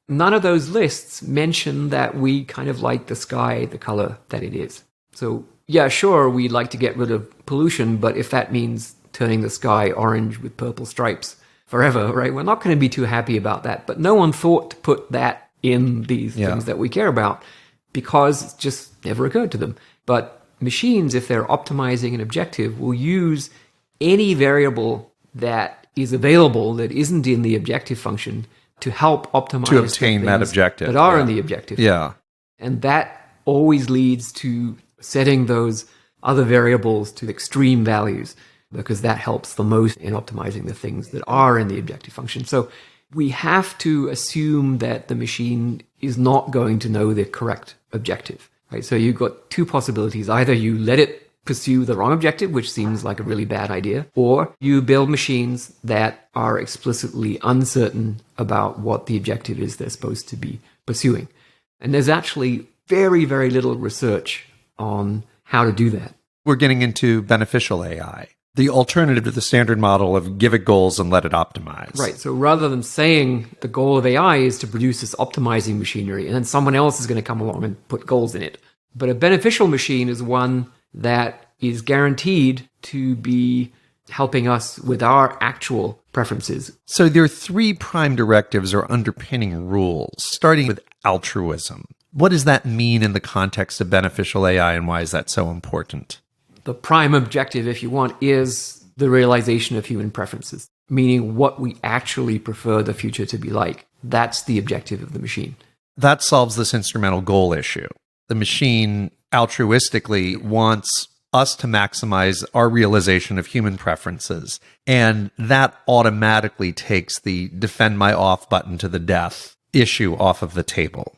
None of those lists mention that we kind of like the sky the color that it is. So, yeah, sure, we'd like to get rid of pollution, but if that means turning the sky orange with purple stripes forever, right, we're not going to be too happy about that. But no one thought to put that in these things that we care about because it just never occurred to them. But machines, if they're optimizing an objective, will use any variable that is available that isn't in the objective function to help optimize To obtain the that things objective. that are in the objective. Yeah. And that always leads to setting those other variables to extreme values because that helps the most in optimizing the things that are in the objective function. So we have to assume that the machine is not going to know the correct objective, right? So you've got two possibilities. Either you let it pursue the wrong objective, which seems like a really bad idea, or you build machines that are explicitly uncertain about what the objective is they're supposed to be pursuing. And there's actually very, very little research on how to do that. We're getting into beneficial AI, the alternative to the standard model of give it goals and let it optimize. Right. So rather than saying the goal of AI is to produce this optimizing machinery and then someone else is going to come along and put goals in it. But a beneficial machine is one that is guaranteed to be helping us with our actual preferences. So there are three prime directives or underpinning rules, starting with altruism. What does that mean in the context of beneficial AI and why is that so important? The prime objective, if you want, is the realization of human preferences, meaning what we actually prefer the future to be like. That's the objective of the machine. That solves this instrumental goal issue. The machine altruistically wants us to maximize our realization of human preferences. And that automatically takes the defend my off button to the death issue off of the table.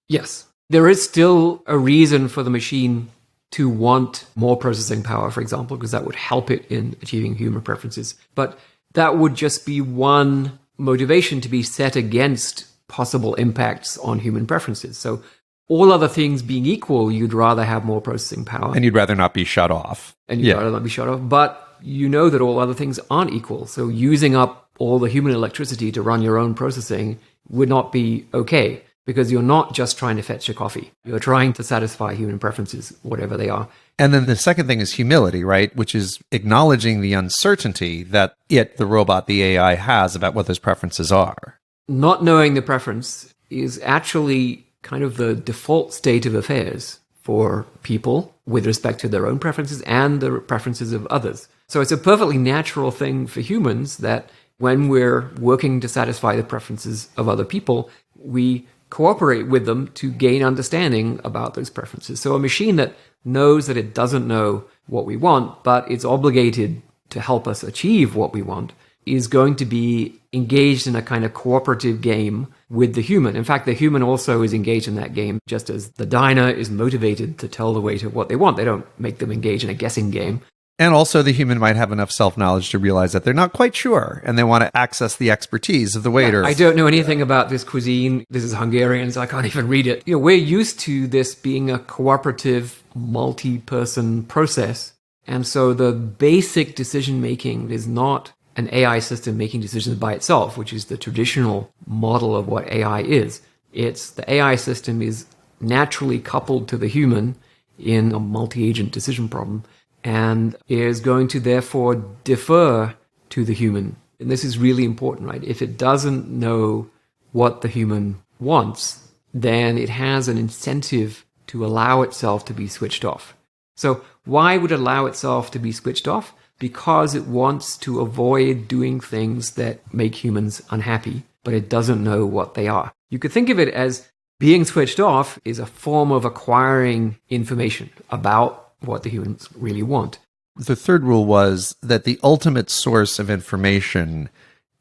Yes. There is still a reason for the machine to want more processing power, for example, because that would help it in achieving human preferences. But that would just be one motivation to be set against possible impacts on human preferences. So all other things being equal, you'd rather have more processing power. And you'd rather not be shut off. And you'd rather not be shut off. But you know that all other things aren't equal. So using up all the human electricity to run your own processing would not be okay. Because you're not just trying to fetch your coffee. You're trying to satisfy human preferences, whatever they are. And then the second thing is humility, right? Which is acknowledging the uncertainty that the robot, the AI has about what those preferences are. Not knowing the preference is actually kind of the default state of affairs for people with respect to their own preferences and the preferences of others. So it's a perfectly natural thing for humans that when we're working to satisfy the preferences of other people, we cooperate with them to gain understanding about those preferences. So a machine that knows that it doesn't know what we want, but it's obligated to help us achieve what we want, is going to be engaged in a kind of cooperative game with the human. In fact, the human also is engaged in that game, just as the diner is motivated to tell the waiter what they want. They don't make them engage in a guessing game. And also the human might have enough self-knowledge to realize that they're not quite sure and they want to access the expertise of the waiter. I don't know anything about this cuisine. This is Hungarian, so I can't even read it. We're used to this being a cooperative, multi-person process. And so the basic decision-making is not an AI system making decisions by itself, which is the traditional model of what AI is. It's the AI system is naturally coupled to the human in a multi-agent decision problem, and is going to therefore defer to the human. And this is really important, right? If it doesn't know what the human wants, then it has an incentive to allow itself to be switched off. So why would it allow itself to be switched off? Because it wants to avoid doing things that make humans unhappy, but it doesn't know what they are. You could think of it as being switched off is a form of acquiring information about what the humans really want. The third rule was that the ultimate source of information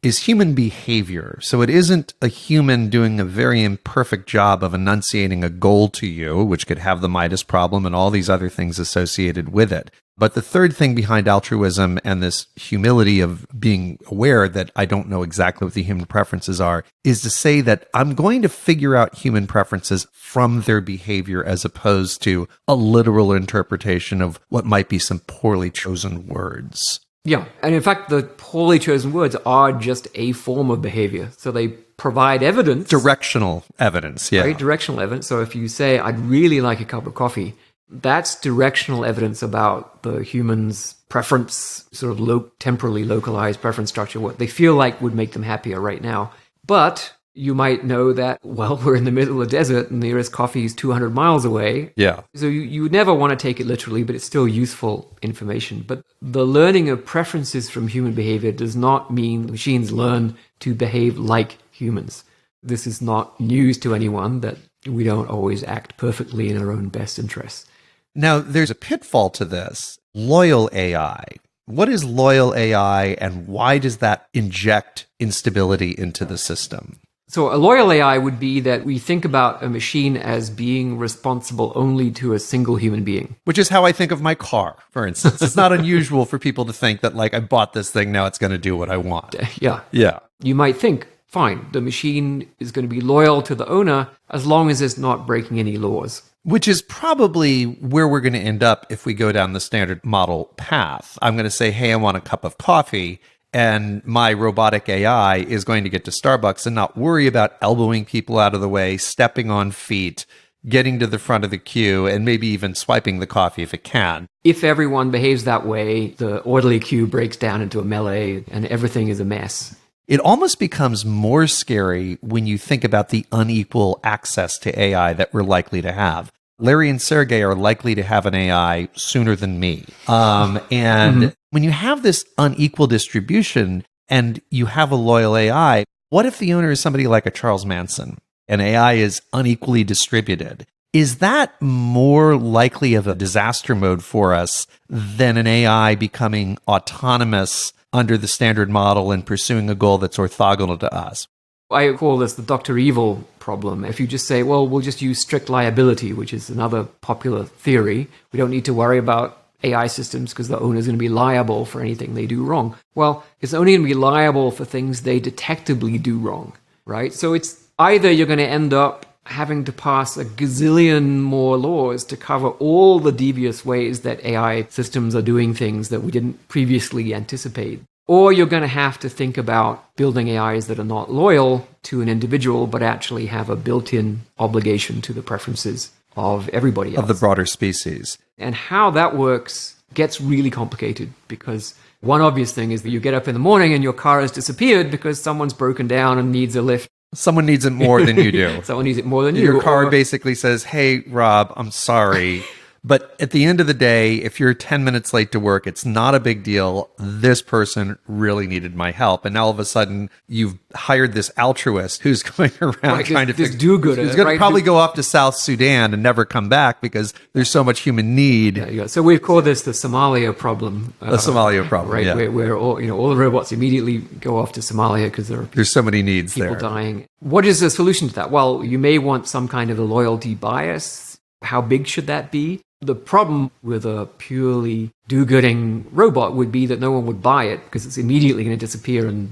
is human behavior. So it isn't a human doing a very imperfect job of enunciating a goal to you, which could have the Midas problem and all these other things associated with it. But the third thing behind altruism and this humility of being aware that I don't know exactly what the human preferences are is to say that I'm going to figure out human preferences from their behavior as opposed to a literal interpretation of what might be some poorly chosen words. Yeah, and in fact, the poorly chosen words are just a form of behavior. So they provide evidence. Directional evidence, yeah. Right, directional evidence. So if you say, I'd really like a cup of coffee, that's directional evidence about the human's preference, sort of temporally localized preference structure, what they feel like would make them happier right now. But you might know that, well, we're in the middle of the desert and the nearest coffee is 200 miles away. Yeah. So you would never want to take it literally, but it's still useful information. But the learning of preferences from human behavior does not mean machines learn to behave like humans. This is not news to anyone that we don't always act perfectly in our own best interests. Now, there's a pitfall to this. Loyal AI. What is loyal AI and why does that inject instability into the system? So a loyal AI would be that we think about a machine as being responsible only to a single human being. Which is how I think of my car, for instance. It's not unusual for people to think that, like, I bought this thing, now it's going to do what I want. Yeah. Yeah. You might think, fine, the machine is going to be loyal to the owner as long as it's not breaking any laws. Which is probably where we're going to end up if we go down the standard model path. I'm going to say, hey, I want a cup of coffee. And my robotic AI is going to get to Starbucks and not worry about elbowing people out of the way, stepping on feet, getting to the front of the queue, and maybe even swiping the coffee if it can. If everyone behaves that way, the orderly queue breaks down into a melee and everything is a mess. It almost becomes more scary when you think about the unequal access to AI that we're likely to have. Larry and Sergey are likely to have an AI sooner than me. When you have this unequal distribution and you have a loyal AI, what if the owner is somebody like a Charles Manson and AI is unequally distributed? Is that more likely of a disaster mode for us than an AI becoming autonomous under the standard model and pursuing a goal that's orthogonal to us? I call this the Dr. Evil problem. If you just say, well, we'll just use strict liability, which is another popular theory. We don't need to worry about AI systems because the owner is going to be liable for anything they do wrong. Well, it's only going to be liable for things they detectably do wrong, right? So it's either you're going to end up having to pass a gazillion more laws to cover all the devious ways that AI systems are doing things that we didn't previously anticipate. Or you're going to have to think about building AIs that are not loyal to an individual, but actually have a built-in obligation to the preferences of everybody else. Of the broader species. And how that works gets really complicated because one obvious thing is that you get up in the morning and your car has disappeared because someone's broken down and needs a lift. Someone needs it more than you do. Someone needs it more than you. Your car basically says, hey, Rob, I'm sorry. But at the end of the day, if you're 10 minutes late to work, it's not a big deal. This person really needed my help. And now all of a sudden, you've hired this altruist who's going around trying to fix do-gooder. Who's going to probably go off to South Sudan and never come back because there's so much human need. Yeah. So we've called this the Somalia Problem. The Somalia Problem, right? Yeah. Where all the robots immediately go off to Somalia because there's so many needs people there. dying. What is the solution to that? Well, you may want some kind of a loyalty bias. How big should that be? The problem with a purely do-gooding robot would be that no one would buy it because it's immediately going to disappear and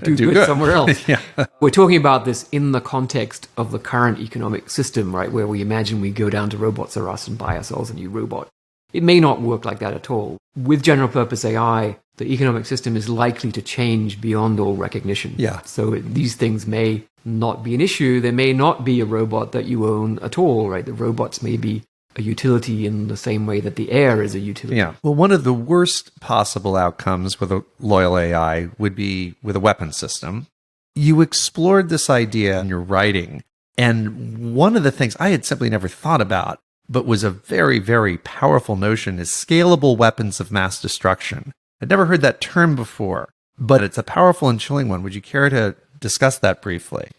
do good somewhere else. Yeah. We're talking about this in the context of the current economic system, right, where we imagine we go down to Robots R Us and buy ourselves a new robot. It may not work like that at all. With general-purpose AI, the economic system is likely to change beyond all recognition. Yeah. So these things may not be an issue. There may not be a robot that you own at all, right? The robots may be a utility in the same way that the air is a utility. Yeah. Well, one of the worst possible outcomes with a loyal AI would be with a weapon system. You explored this idea in your writing And one of the things I had simply never thought about, but was a very, very powerful notion, is scalable weapons of mass destruction. I'd never heard that term before, but it's a powerful and chilling one. Would you care to discuss that briefly?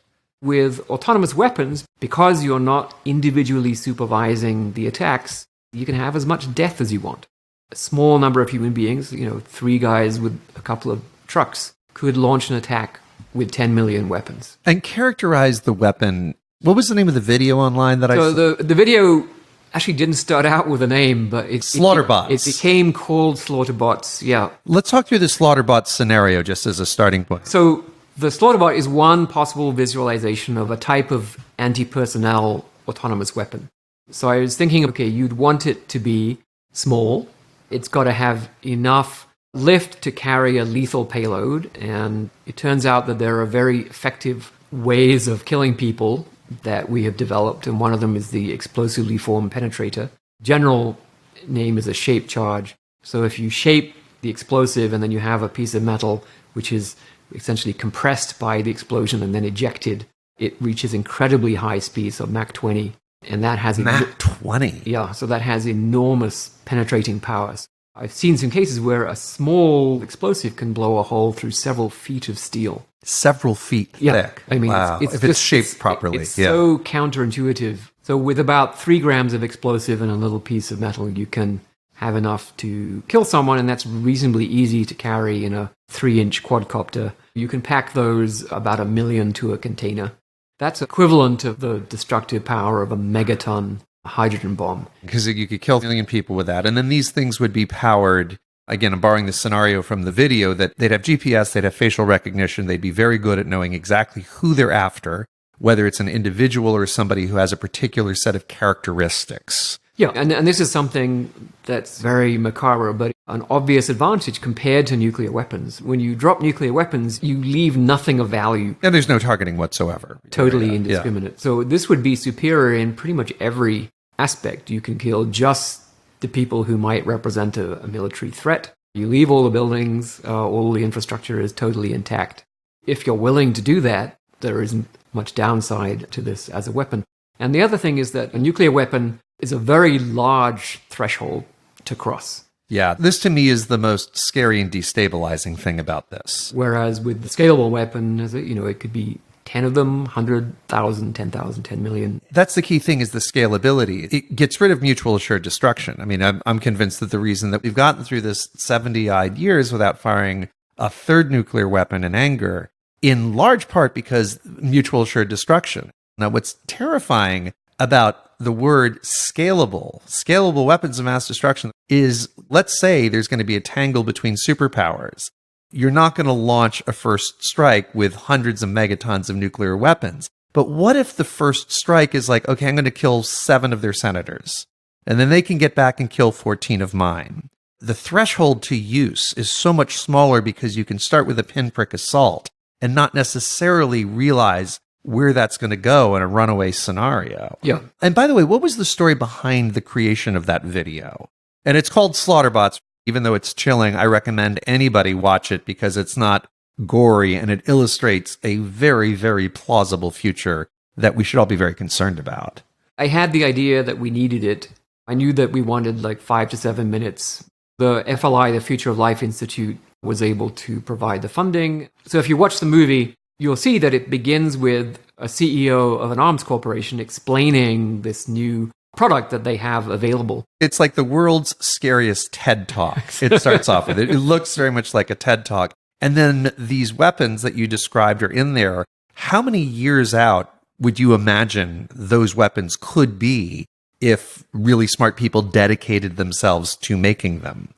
With autonomous weapons, because you're not individually supervising the attacks, you can have as much death as you want. A small number of human beings, 3 guys with a couple of trucks, could launch an attack with 10 million weapons. And characterize the weapon. What was the name of the video online that I saw? So the video actually didn't start out with a name, but Slaughterbots. It became called Slaughterbots, yeah. Let's talk through the Slaughterbots scenario just as a starting point. So the Slaughterbot is one possible visualization of a type of anti-personnel autonomous weapon. So I was thinking, okay, you'd want it to be small. It's got to have enough lift to carry a lethal payload. And it turns out that there are very effective ways of killing people that we have developed. And one of them is the explosively formed penetrator. General name is a shape charge. So if you shape the explosive and then you have a piece of metal which is essentially compressed by the explosion and then ejected, it reaches incredibly high speeds, so Mach 20. And that has Mach 20? Yeah, so that has enormous penetrating powers. I've seen some cases where a small explosive can blow a hole through several feet of steel. Several feet thick. I mean, wow. If it's shaped properly. It's so counterintuitive. So with about 3 grams of explosive and a little piece of metal, you can have enough to kill someone, and that's reasonably easy to carry in a 3-inch quadcopter. You can pack those about 1 million to a container. That's equivalent to the destructive power of a megaton hydrogen bomb. Because you could kill 1 million people with that. And then these things would be powered, again, I'm borrowing the scenario from the video, that they'd have GPS, they'd have facial recognition, they'd be very good at knowing exactly who they're after, whether it's an individual or somebody who has a particular set of characteristics. Yeah, and this is something that's very macabre, but an obvious advantage compared to nuclear weapons. When you drop nuclear weapons, you leave nothing of value. And there's no targeting whatsoever. Totally indiscriminate. Yeah. So this would be superior in pretty much every aspect. You can kill just the people who might represent a military threat. You leave all the buildings, all the infrastructure is totally intact. If you're willing to do that, there isn't much downside to this as a weapon. And the other thing is that a nuclear weapon is a very large threshold to cross. Yeah, this to me is the most scary and destabilizing thing about this. Whereas with the scalable weapon, it could be 10 of them, 100,000, 10,000, 10 million. That's the key thing, is the scalability. It gets rid of mutual assured destruction. I mean, I'm convinced that the reason that we've gotten through this 70-odd years without firing a third nuclear weapon in anger, in large part because mutual assured destruction. Now, what's terrifying about the word scalable weapons of mass destruction is, let's say there's going to be a tangle between superpowers. You're not going to launch a first strike with hundreds of megatons of nuclear weapons. But what if the first strike is like, okay, I'm going to kill 7 of their senators, and then they can get back and kill 14 of mine. The threshold to use is so much smaller because you can start with a pinprick assault and not necessarily realize where that's going to go in a runaway scenario. Yeah. And by the way, what was the story behind the creation of that video? And it's called Slaughterbots. Even though it's chilling, I recommend anybody watch it because it's not gory and it illustrates a very, very plausible future that we should all be very concerned about. I had the idea that we needed it. I knew that we wanted like 5 to 7 minutes. The FLI, the Future of Life Institute, was able to provide the funding. So if you watch the movie, you'll see that it begins with a CEO of an arms corporation explaining this new product that they have available. It's like the world's scariest TED Talk. It starts off with it. It looks very much like a TED Talk. And then these weapons that you described are in there. How many years out would you imagine those weapons could be if really smart people dedicated themselves to making them?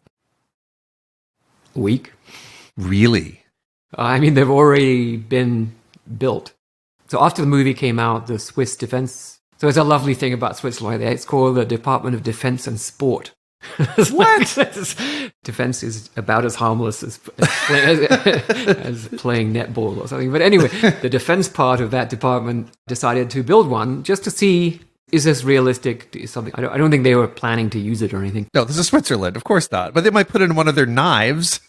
A week. Really? I mean, they've already been built. So after the movie came out, the Swiss Defense... So it's a lovely thing about Switzerland. It's called the Department of Defense and Sport. What? Defense is about as harmless as playing netball or something. But anyway, the defense part of that department decided to build one just to see, is this realistic? Is something I don't think they were planning to use it or anything. No, this is Switzerland, of course not. But they might put it in one of their knives.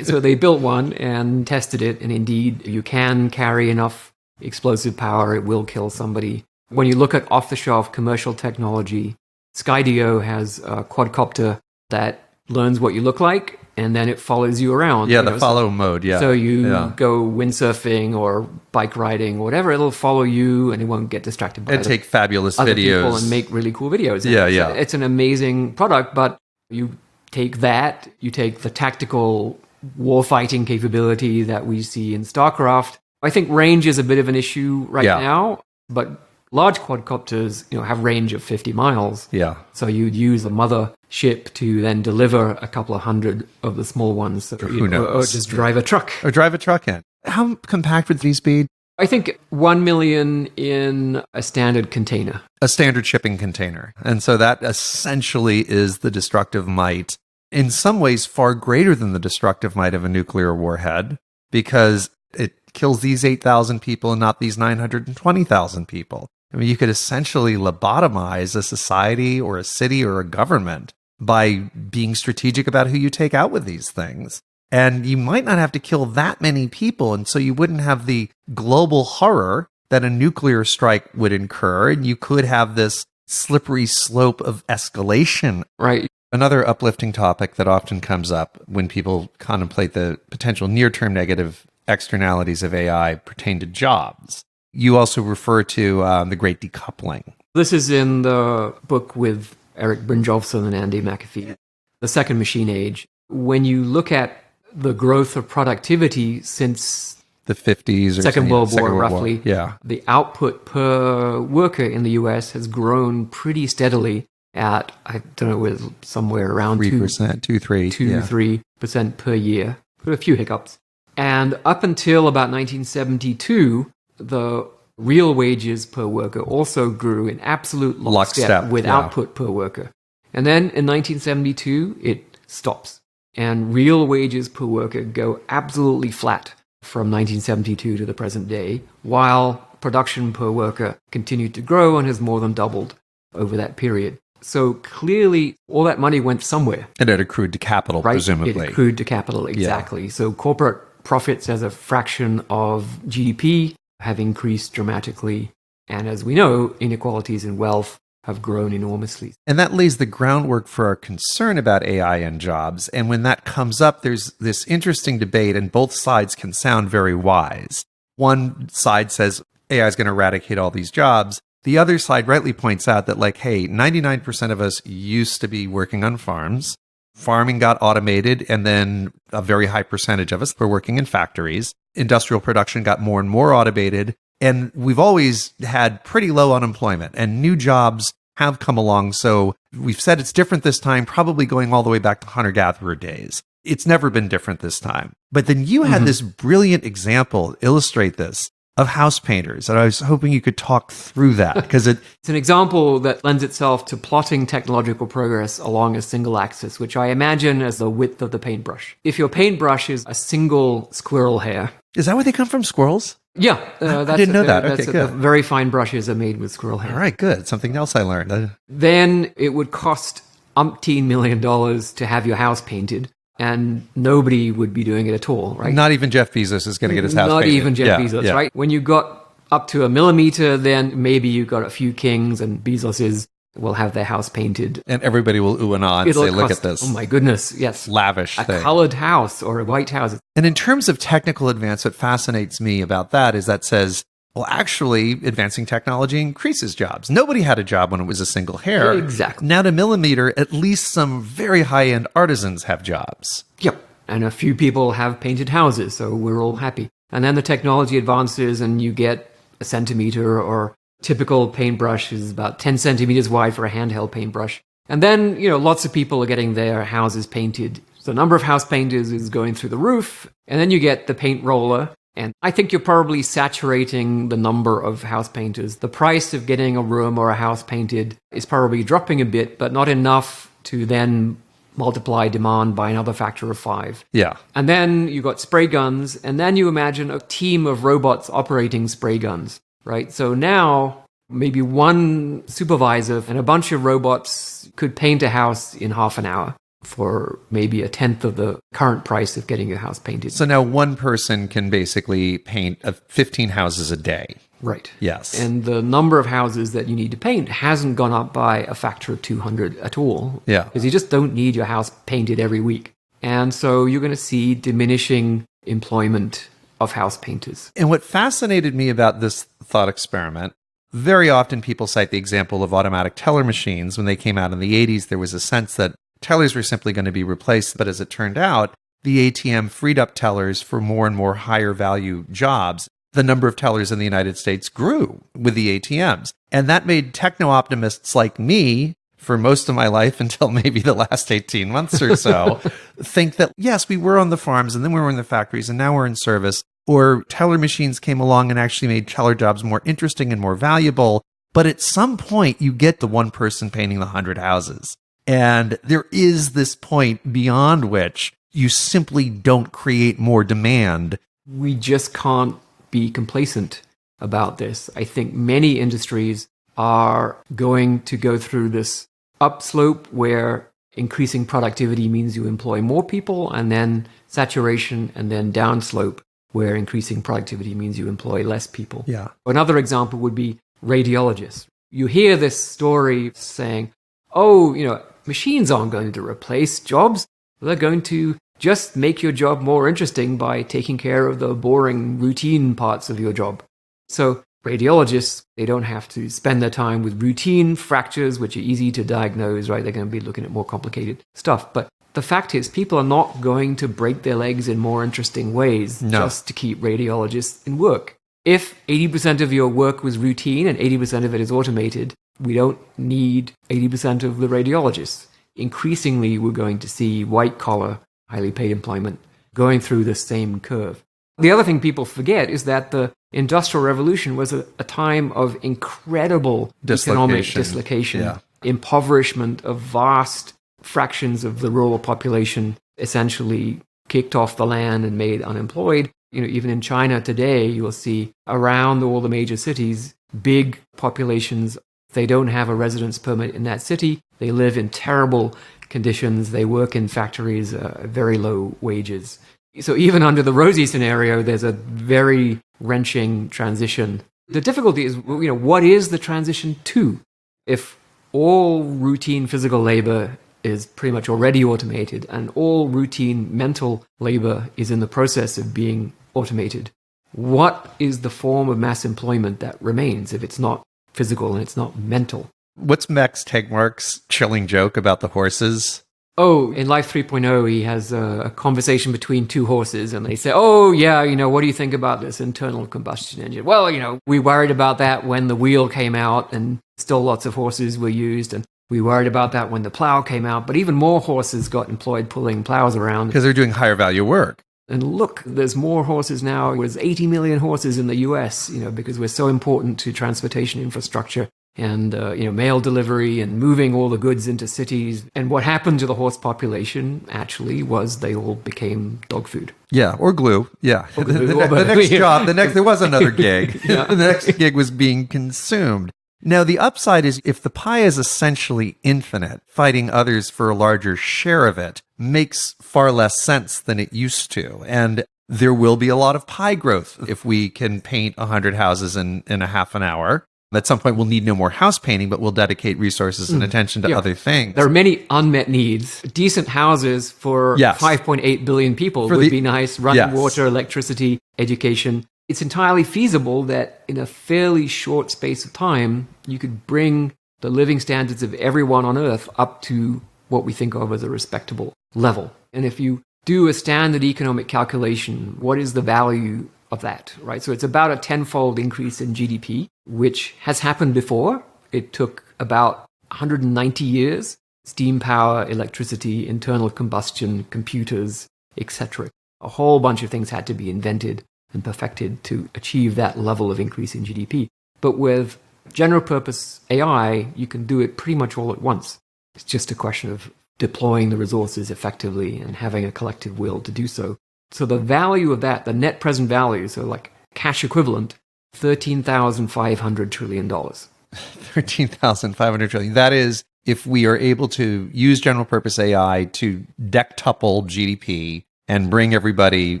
So they built one and tested it, and indeed, you can carry enough explosive power, it will kill somebody. When you look at off-the-shelf commercial technology, Skydio has a quadcopter that learns what you look like, and then it follows you around. Yeah, the follow mode, yeah. So you go windsurfing or bike riding or whatever, it'll follow you and it won't get distracted by and take fabulous other videos. people and make really cool videos. Yeah, And yeah. It's an amazing product, but you take that, you take the tactical warfighting capability that we see in StarCraft. I think range is a bit of an issue right now, but large quadcopters, have range of 50 miles. Yeah. So you'd use a mother ship to then deliver a couple of hundred of the small ones. So, Who knows? Or just drive a truck. Or drive a truck in. How compact would these be? I think 1 million in a standard container. A standard shipping container. And so that essentially is the destructive might, in some ways far greater than the destructive might of a nuclear warhead, because it kills these 8,000 people and not these 920,000 people. I mean, you could essentially lobotomize a society or a city or a government by being strategic about who you take out with these things. And you might not have to kill that many people, and so you wouldn't have the global horror that a nuclear strike would incur, and you could have this slippery slope of escalation. Right. Another uplifting topic that often comes up when people contemplate the potential near-term negative externalities of AI pertain to jobs. You also refer to the great decoupling. This is in the book with Eric Brynjolfsson and Andy McAfee, The Second Machine Age. When you look at the growth of productivity since the 50s or Second World War, roughly, yeah, the output per worker in the US has grown pretty steadily at, I don't know, with somewhere around 3%, 3% per year, with a few hiccups. And up until about 1972, the real wages per worker also grew in absolute lockstep with output per worker. And then in 1972, it stops. And real wages per worker go absolutely flat from 1972 to the present day, while production per worker continued to grow and has more than doubled over that period. So clearly, all that money went somewhere. And it accrued to capital, right? Presumably. It accrued to capital, exactly. Yeah. So corporate profits as a fraction of GDP have increased dramatically. And as we know, inequalities in wealth have grown enormously. And that lays the groundwork for our concern about AI and jobs. And when that comes up, there's this interesting debate, and both sides can sound very wise. One side says AI is going to eradicate all these jobs. The other side rightly points out that, like, hey, 99% of us used to be working on farms. Farming got automated, and then a very high percentage of us were working in factories. Industrial production got more and more automated. And we've always had pretty low unemployment, and new jobs have come along. So we've said it's different this time, probably going all the way back to hunter-gatherer days. It's never been different this time. But then you had this brilliant example illustrate this of house painters. And I was hoping you could talk through that, because it's an example that lends itself to plotting technological progress along a single axis, which I imagine as the width of the paintbrush. If your paintbrush is a single squirrel hair. Is that where they come from, squirrels? Yeah. I didn't know that. Okay, good. Very fine brushes are made with squirrel hair. All right, good. Something else I learned. Then it would cost umpteen $1 million to have your house painted, and nobody would be doing it at all, right? Not even Jeff Bezos is going to get his house painted. Not even Jeff Bezos, right? When you got up to 1 millimeter, then maybe you got a few kings, and Bezoses will have their house painted. And everybody will ooh and ah and say, look at this. Oh my goodness, yes. Lavish a thing. Colored house or a white house. And in terms of technical advance, what fascinates me about that is that says, well, actually, advancing technology increases jobs. Nobody had a job when it was a single hair. Exactly. Now to millimeter, at least some very high-end artisans have jobs. Yep. And a few people have painted houses, so we're all happy. And then the technology advances and you get a centimeter, or typical paintbrush is about 10 centimeters wide for a handheld paintbrush. And then, lots of people are getting their houses painted. So the number of house painters is going through the roof. And then you get the paint roller. And I think you're probably saturating the number of house painters. The price of getting a room or a house painted is probably dropping a bit, but not enough to then multiply demand by another factor of 5. Yeah. And then you got spray guns, and then you imagine a team of robots operating spray guns, right? So now maybe one supervisor and a bunch of robots could paint a house in half an hour for maybe a tenth of the current price of getting your house painted. So now one person can basically paint 15 houses a day. Right. Yes. And the number of houses that you need to paint hasn't gone up by a factor of 200 at all. Yeah. Because you just don't need your house painted every week. And so you're going to see diminishing employment of house painters. And what fascinated me about this thought experiment, very often people cite the example of automatic teller machines. When they came out in the 80s, there was a sense that tellers were simply going to be replaced. But as it turned out, the ATM freed up tellers for more and more higher value jobs. The number of tellers in the United States grew with the ATMs. And that made techno-optimists like me, for most of my life until maybe the last 18 months or so, think that, yes, we were on the farms and then we were in the factories and now we're in service. Or teller machines came along and actually made teller jobs more interesting and more valuable. But at some point, you get the one person painting the 100 houses. And there is this point beyond which you simply don't create more demand. We just can't be complacent about this. I think many industries are going to go through this upslope where increasing productivity means you employ more people, and then saturation, and then downslope where increasing productivity means you employ less people. Yeah. Another example would be radiologists. You hear this story saying, oh, machines aren't going to replace jobs. They're going to just make your job more interesting by taking care of the boring routine parts of your job. So radiologists, they don't have to spend their time with routine fractures, which are easy to diagnose, right? They're going to be looking at more complicated stuff. But the fact is, people are not going to break their legs in more interesting ways just to keep radiologists in work. If 80% of your work was routine and 80% of it is automated, we don't need 80% of the radiologists. Increasingly, we're going to see white-collar, highly paid employment going through the same curve. The other thing people forget is that the Industrial Revolution was a time of incredible economic dislocation, impoverishment of vast fractions of the rural population, essentially kicked off the land and made unemployed. Even in China today, you will see around all the major cities, big populations. They don't have a residence permit in that city. They live in terrible conditions. They work in factories at very low wages. So even under the rosy scenario, there's a very wrenching transition. The difficulty is, what is the transition to? If all routine physical labor is pretty much already automated and all routine mental labor is in the process of being automated, what is the form of mass employment that remains if it's not physical and it's not mental? What's Max Tegmark's chilling joke about the horses? Oh, in Life 3.0, he has a conversation between two horses, and they say, oh, yeah, what do you think about this internal combustion engine? Well, we worried about that when the wheel came out, and still lots of horses were used, and we worried about that when the plow came out, but even more horses got employed pulling plows around. Because they're doing higher value work. And look, there's more horses now. There's 80 million horses in the US, because we're so important to transportation infrastructure and mail delivery and moving all the goods into cities. And what happened to the horse population actually was they all became dog food. Yeah, or glue. Yeah. Or glue, the next job, there was another gig. The next gig was being consumed. Now, the upside is if the pie is essentially infinite, fighting others for a larger share of it makes far less sense than it used to. And there will be a lot of pie growth if we can paint 100 houses in a half an hour. At some point, we'll need no more house painting, but we'll dedicate resources and attention to other things. There are many unmet needs. Decent houses for 5.8 billion people would be nice. Running water, electricity, education. It's entirely feasible that in a fairly short space of time, you could bring the living standards of everyone on Earth up to what we think of as a respectable level. And if you do a standard economic calculation, what is the value of that, right? So it's about a tenfold increase in GDP, which has happened before. It took about 190 years. Steam power, electricity, internal combustion, computers, etc. A whole bunch of things had to be invented and perfected to achieve that level of increase in GDP. But with general purpose AI, you can do it pretty much all at once. It's just a question of deploying the resources effectively and having a collective will to do so. So the value of that, the net present value, so like cash equivalent, $13,500 trillion. $13,500 trillion. That is, if we are able to use general purpose AI to dectuple GDP and bring everybody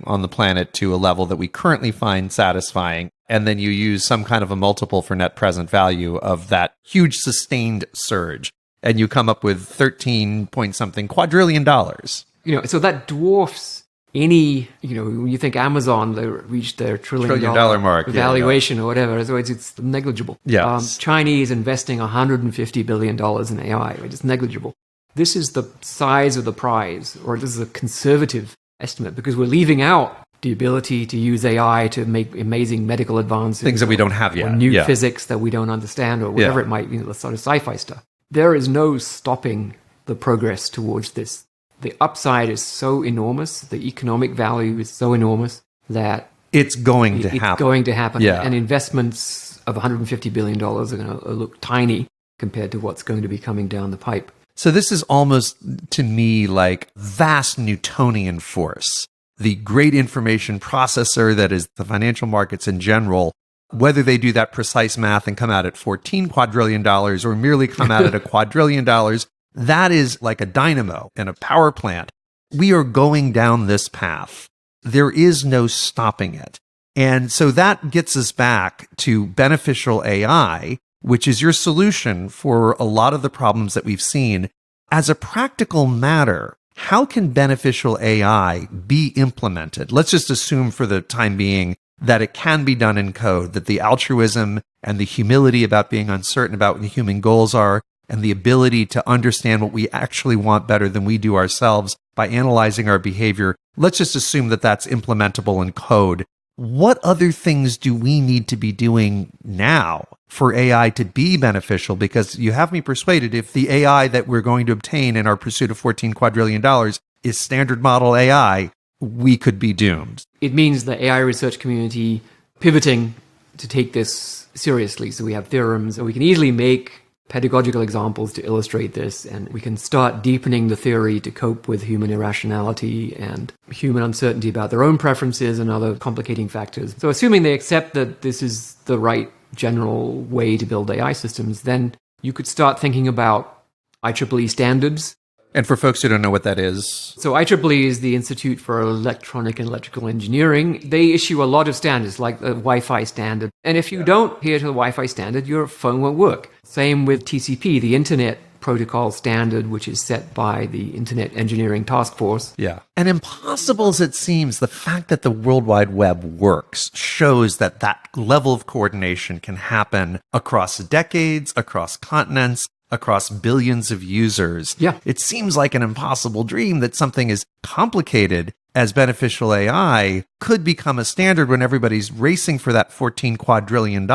on the planet to a level that we currently find satisfying, and then you use some kind of a multiple for net present value of that huge sustained surge, and you come up with 13 point something quadrillion dollars. So that dwarfs any, when you think Amazon, they reached their trillion dollar mark valuation or whatever. So it's negligible. Yes. Chinese investing $150 billion in AI, right? It's negligible. This is the size of the prize, or this is a conservative estimate, because we're leaving out the ability to use AI to make amazing medical advances. Things that we don't have yet. Or new physics that we don't understand, or whatever it might be, the sort of sci-fi stuff. There is no stopping the progress towards this. The upside is so enormous, the economic value is so enormous that it's going to happen. It's going to happen. Yeah. And investments of $150 billion are going to look tiny compared to what's going to be coming down the pipe. So this is almost, to me, like vast Newtonian force. The great information processor that is the financial markets in general, whether they do that precise math and come out at $14 quadrillion or merely come out at $1 quadrillion, that is like a dynamo and a power plant. We are going down this path. There is no stopping it. And so that gets us back to beneficial AI, which is your solution for a lot of the problems that we've seen. As a practical matter, how can beneficial AI be implemented? Let's just assume for the time being that it can be done in code, that the altruism and the humility about being uncertain about what the human goals are, and the ability to understand what we actually want better than we do ourselves by analyzing our behavior. Let's just assume that that's implementable in code. What other things do we need to be doing now for AI to be beneficial? Because you have me persuaded, if the AI that we're going to obtain in our pursuit of $14 quadrillion is standard model AI, we could be doomed. It means the AI research community pivoting to take this seriously. So we have theorems, and we can easily make pedagogical examples to illustrate this, and we can start deepening the theory to cope with human irrationality and human uncertainty about their own preferences and other complicating factors. So assuming they accept that this is the right general way to build AI systems, then you could start thinking about IEEE standards. And for folks who don't know what that is, so IEEE is the Institute for Electronic and Electrical Engineering. They issue a lot of standards, like the Wi-Fi standard. And if you don't adhere to the Wi-Fi standard, your phone won't work. Same with TCP, the Internet Protocol standard, which is set by the Internet Engineering Task Force. Yeah. And impossible as it seems, the fact that the World Wide Web works shows that that level of coordination can happen across decades, across continents, across billions of users. Yeah. It seems like an impossible dream that something as complicated as beneficial AI could become a standard when everybody's racing for that $14 quadrillion.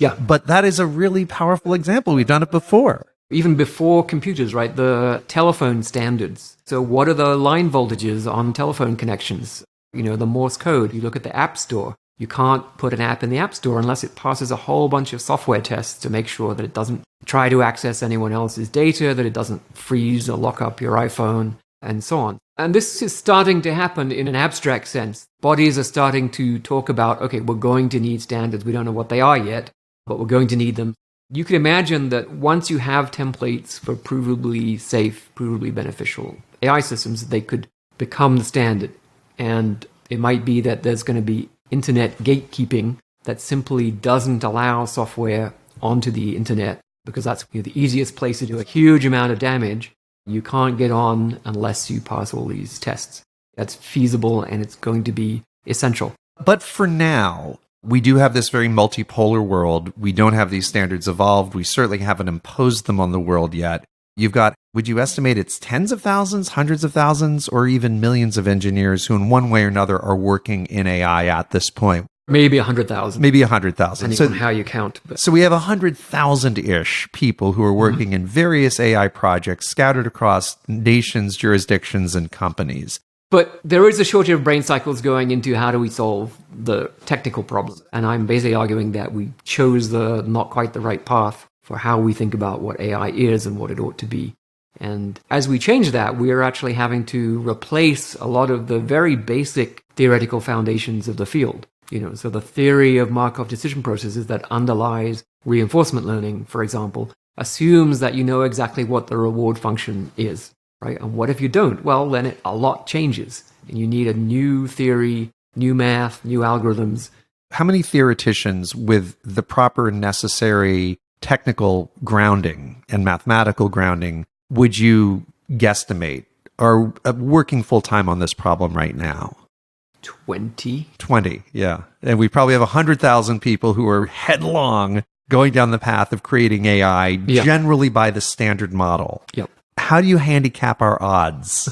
Yeah. But that is a really powerful example. We've done it before. Even before computers, right? The telephone standards. So what are the line voltages on telephone connections? The Morse code. You look at the App Store. You can't put an app in the App Store unless it passes a whole bunch of software tests to make sure that it doesn't try to access anyone else's data, that it doesn't freeze or lock up your iPhone, and so on. And this is starting to happen in an abstract sense. Bodies are starting to talk about, okay, we're going to need standards. We don't know what they are yet, but we're going to need them. You can imagine that once you have templates for provably safe, provably beneficial AI systems, they could become the standard. And it might be that there's going to be internet gatekeeping that simply doesn't allow software onto the internet, because that's the easiest place to do a huge amount of damage. You can't get on unless you pass all these tests. That's feasible, and it's going to be essential. But for now, we do have this very multipolar world. We don't have these standards evolved. We certainly haven't imposed them on the world yet. You've got, would you estimate it's tens of thousands, hundreds of thousands, or even millions of engineers who in one way or another are working in AI at this point? Maybe 100,000. Maybe 100,000. Depending on how you count. But. So we have 100,000-ish people who are working in various AI projects scattered across nations, jurisdictions, and companies. But there is a shortage of brain cycles going into how do we solve the technical problem. And I'm basically arguing that we chose the not quite the right path for how we think about what AI is and what it ought to be. And as we change that, we are actually having to replace a lot of the very basic theoretical foundations of the field. So the theory of Markov decision processes that underlies reinforcement learning, for example, assumes that you know exactly what the reward function is, right? And what if you don't? Well, then a lot changes, and you need a new theory, new math, new algorithms how many theoreticians with the proper and necessary technical grounding and mathematical grounding would you guesstimate are working full-time on this problem right now? 20. 20, yeah. And we probably have 100,000 people who are headlong going down the path of creating AI, generally by the standard model. Yep. How do you handicap our odds?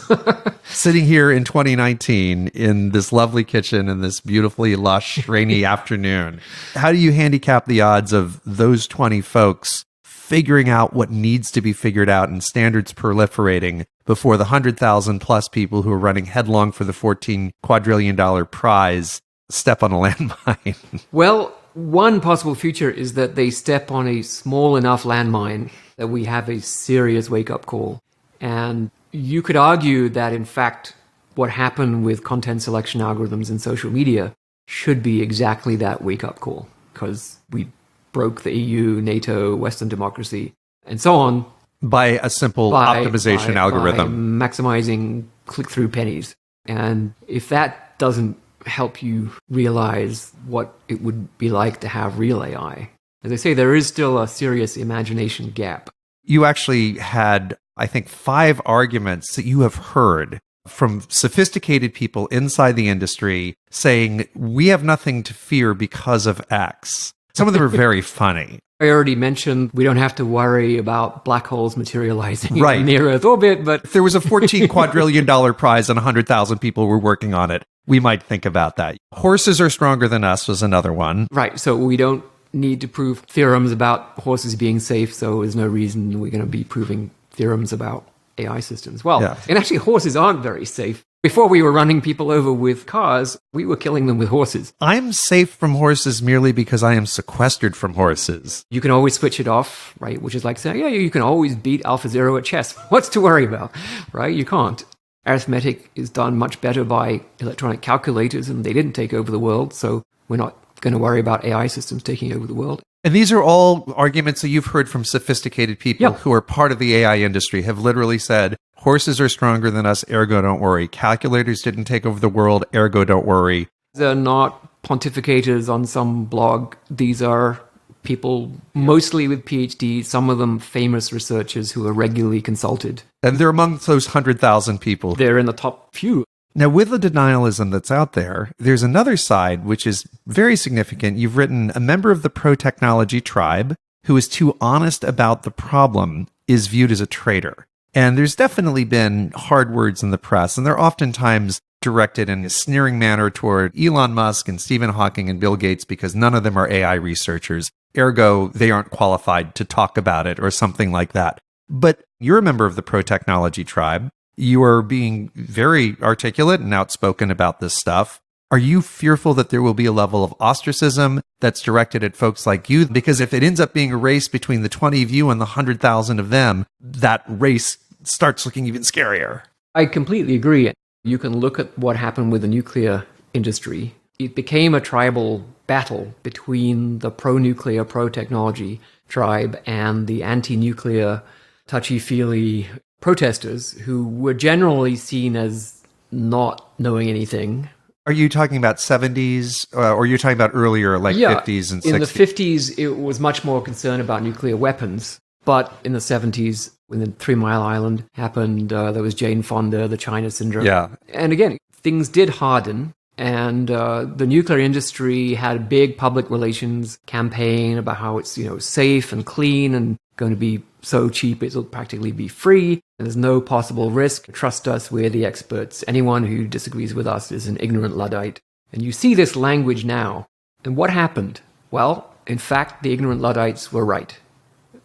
Sitting here in 2019 in this lovely kitchen in this beautifully lush, rainy afternoon, how do you handicap the odds of those 20 folks figuring out what needs to be figured out and standards proliferating before the 100,000 plus people who are running headlong for the $14 quadrillion prize step on a landmine? Well, one possible future is that they step on a small enough landmine that we have a serious wake-up call. And you could argue that, in fact, what happened with content selection algorithms in social media should be exactly that wake-up call, because we broke the EU, NATO, Western democracy, and so on. By a simple optimization algorithm. By maximizing click-through pennies. And if that doesn't help you realize what it would be like to have real AI, as I say, there is still a serious imagination gap. You actually had, I think, 5 arguments that you have heard from sophisticated people inside the industry saying, we have nothing to fear because of X. Some of them are very funny. I already mentioned we don't have to worry about black holes materializing in near Earth orbit, but if there was a $14 quadrillion prize and 100,000 people were working on it, we might think about that. Horses are stronger than us was another one. Right, so we don't need to prove theorems about horses being safe, so there's no reason we're going to be proving theorems about AI systems. Well, and actually horses aren't very safe. Before we were running people over with cars, we were killing them with horses. I'm safe from horses merely because I am sequestered from horses. You can always switch it off, right? Which is like saying, yeah, you can always beat AlphaZero at chess. What's to worry about, right? You can't. Arithmetic is done much better by electronic calculators, and they didn't take over the world, so we're not going to worry about AI systems taking over the world. And these are all arguments that you've heard from sophisticated people who are part of the AI industry, have literally said, horses are stronger than us, ergo don't worry. Calculators didn't take over the world, ergo don't worry. They're not pontificators on some blog. These are people mostly with PhDs, some of them famous researchers who are regularly consulted. And they're among those 100,000 people. They're in the top few. Now, with the denialism that's out there, there's another side which is very significant. You've written, a member of the pro-technology tribe who is too honest about the problem is viewed as a traitor. And there's definitely been hard words in the press, and they're oftentimes directed in a sneering manner toward Elon Musk and Stephen Hawking and Bill Gates because none of them are AI researchers. Ergo, they aren't qualified to talk about it or something like that. But you're a member of the pro-technology tribe. You are being very articulate and outspoken about this stuff. Are you fearful that there will be a level of ostracism that's directed at folks like you? Because if it ends up being a race between the 20 of you and the 100,000 of them, that race starts looking even scarier. I completely agree. You can look at what happened with the nuclear industry. It became a tribal battle between the pro-nuclear, pro-technology tribe and the anti-nuclear, touchy-feely protesters who were generally seen as not knowing anything. Are you talking about 70s or you're talking about earlier, like 50s and 60s? In the 50s, it was much more concerned about nuclear weapons. But in the 70s, when the 3 Mile Island happened, there was Jane Fonda, the China syndrome. Yeah. And again, things did harden. And the nuclear industry had a big public relations campaign about how it's, safe and clean and going to be so cheap it'll practically be free. And there's no possible risk. Trust us, we're the experts. Anyone who disagrees with us is an ignorant Luddite. And you see this language now. And what happened? Well, in fact, the ignorant Luddites were right.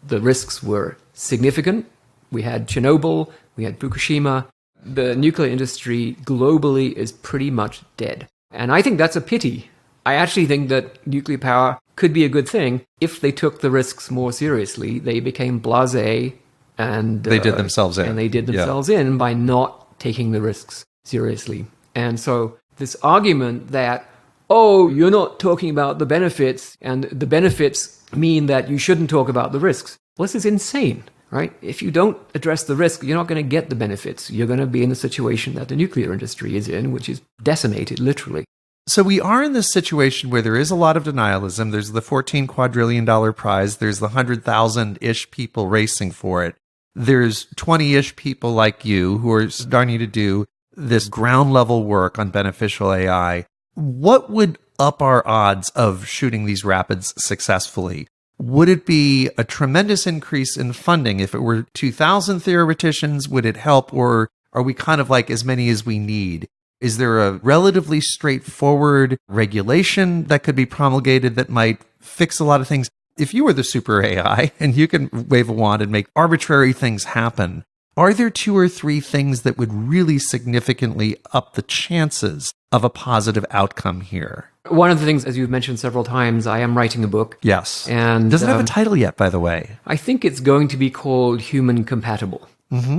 The risks were significant. We had Chernobyl, we had Fukushima. The nuclear industry globally is pretty much dead. And I think that's a pity. I actually think that nuclear power could be a good thing if they took the risks more seriously. They became blasé and they did themselves in. And they did themselves in by not taking the risks seriously. And so this argument that, oh, you're not talking about the benefits and the benefits mean that you shouldn't talk about the risks. Well, this is insane, right? If you don't address the risk, you're not going to get the benefits. You're going to be in the situation that the nuclear industry is in, which is decimated, literally. So we are in this situation where there is a lot of denialism. There's the $14 quadrillion prize. There's the 100,000-ish people racing for it. There's 20-ish people like you who are starting to do this ground level work on beneficial AI. What would up our odds of shooting these rapids successfully? Would it be a tremendous increase in funding? If it were 2,000 theoreticians, would it help? Or are we kind of like as many as we need? Is there a relatively straightforward regulation that could be promulgated that might fix a lot of things? If you were the super AI and you can wave a wand and make arbitrary things happen, are there 2 or 3 things that would really significantly up the chances of a positive outcome here? One of the things, as you've mentioned several times, I am writing a book. Yes. And doesn't have a title yet, by the way. I think it's going to be called Human Compatible.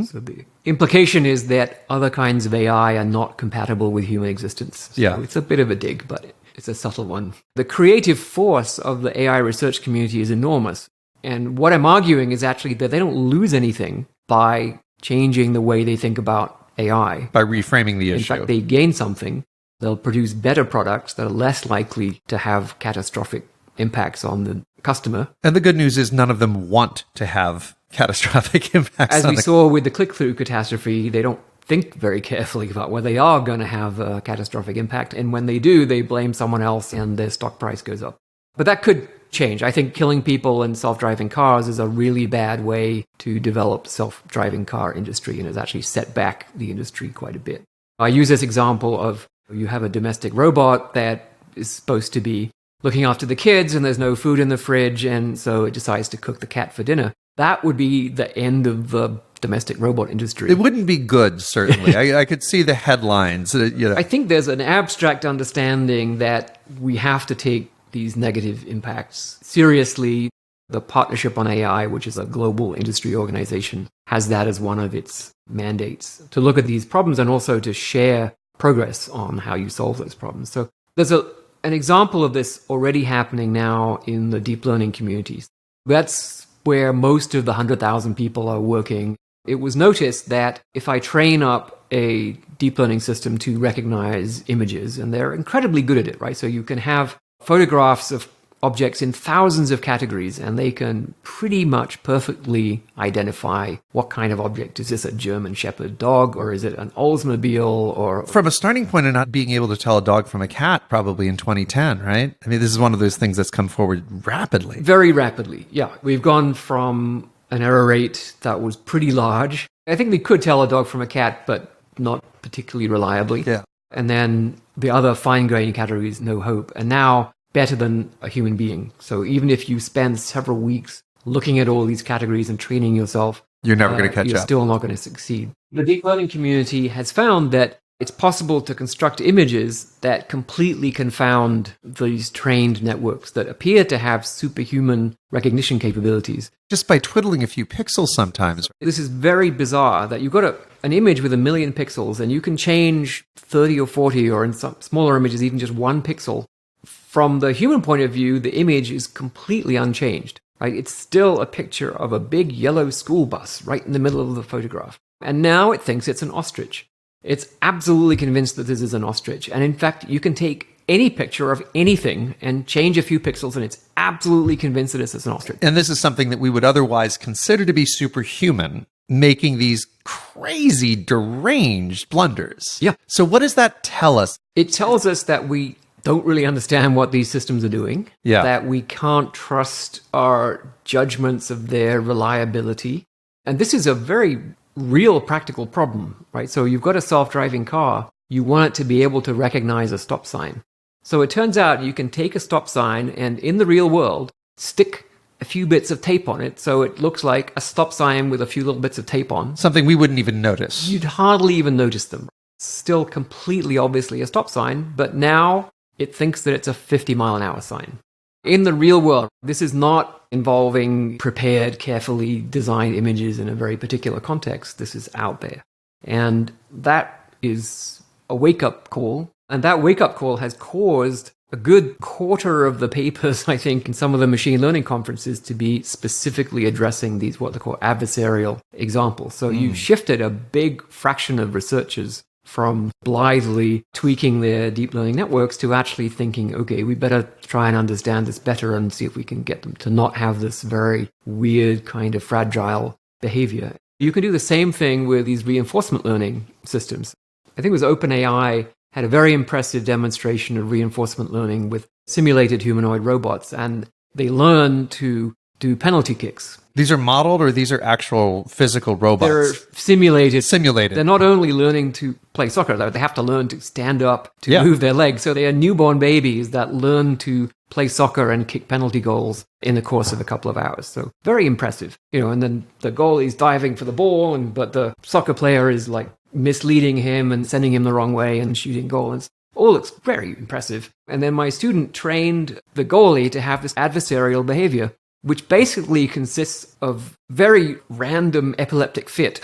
So the implication is that other kinds of AI are not compatible with human existence. So Yeah. it's a bit of a dig, but it's a subtle one. The creative force of the AI research community is enormous. And what I'm arguing is actually that they don't lose anything by changing the way they think about AI. By reframing the issue. In fact, they gain something. They'll produce better products that are less likely to have catastrophic impacts on the customer. And the good news is none of them want to have catastrophic impacts. As we saw with the click-through catastrophe, they don't think very carefully about whether they are going to have a catastrophic impact. And when they do, they blame someone else and their stock price goes up. But that could change. I think killing people in self-driving cars is a really bad way to develop self-driving car industry and has actually set back the industry quite a bit. I use this example of you have a domestic robot that is supposed to be looking after the kids and there's no food in the fridge and so it decides to cook the cat for dinner. That would be the end of the domestic robot industry. It wouldn't be good, certainly. I could see the headlines. I think there's an abstract understanding that we have to take these negative impacts seriously. The Partnership on AI, which is a global industry organization, has that as one of its mandates, to look at these problems and also to share progress on how you solve those problems. So there's an example of this already happening now in the deep learning communities. That's where most of the 100,000 people are working. It was noticed that if I train up a deep learning system to recognize images, and they're incredibly good at it, right? So you can have photographs of objects in thousands of categories, and they can pretty much perfectly identify what kind of object. Is this a German Shepherd dog, or is it an Oldsmobile? Or from a starting point of not being able to tell a dog from a cat probably in 2010, right? I mean, this is one of those things that's come forward rapidly. Very rapidly, yeah. We've gone from an error rate that was pretty large. I think we could tell a dog from a cat, but not particularly reliably. Yeah. And then the other fine-grained categories, no hope. And now better than a human being. So even if you spend several weeks looking at all these categories and training yourself, you're never going to catch you're up. Still not going to succeed. The deep learning community has found that it's possible to construct images that completely confound these trained networks that appear to have superhuman recognition capabilities. Just by twiddling a few pixels sometimes. This is very bizarre that you've got an image with 1 million pixels and you can change 30 or 40, or in some smaller images, even just 1 pixel. From the human point of view, the image is completely unchanged. Right? It's still a picture of a big yellow school bus right in the middle of the photograph. And now it thinks it's an ostrich. It's absolutely convinced that this is an ostrich. And in fact, you can take any picture of anything and change a few pixels and it's absolutely convinced that it's an ostrich. And this is something that we would otherwise consider to be superhuman, making these crazy, deranged blunders. Yeah. So what does that tell us? It tells us that we don't really understand what these systems are doing, that we can't trust our judgments of their reliability. And this is a very real practical problem, right? So you've got a self-driving car, you want it to be able to recognize a stop sign. So it turns out you can take a stop sign and in the real world, stick a few bits of tape on it so it looks like a stop sign with a few little bits of tape on. Something we wouldn't even notice. You'd hardly even notice them. Still completely obviously a stop sign, but now it thinks that it's a 50-mile-an-hour sign. In the real world, this is not involving prepared, carefully designed images in a very particular context. This is out there. And that is a wake-up call. And that wake-up call has caused a good quarter of the papers, I think, in some of the machine learning conferences to be specifically addressing these, what they call adversarial examples. So you shifted a big fraction of researchers from blithely tweaking their deep learning networks to actually thinking, okay, we better try and understand this better and see if we can get them to not have this very weird kind of fragile behavior. You can do the same thing with these reinforcement learning systems. I think it was OpenAI had a very impressive demonstration of reinforcement learning with simulated humanoid robots, and they learn to do penalty kicks. These are modeled or these are actual physical robots? They're simulated. Simulated. They're not only learning to play soccer, they have to learn to stand up, to Yeah. move their legs. So they are newborn babies that learn to play soccer and kick penalty goals in the course of a couple of hours. So very impressive. And then the goalie's diving for the ball, but the soccer player is like misleading him and sending him the wrong way and shooting goals. All looks very impressive. And then my student trained the goalie to have this adversarial behavior, which basically consists of very random epileptic fit,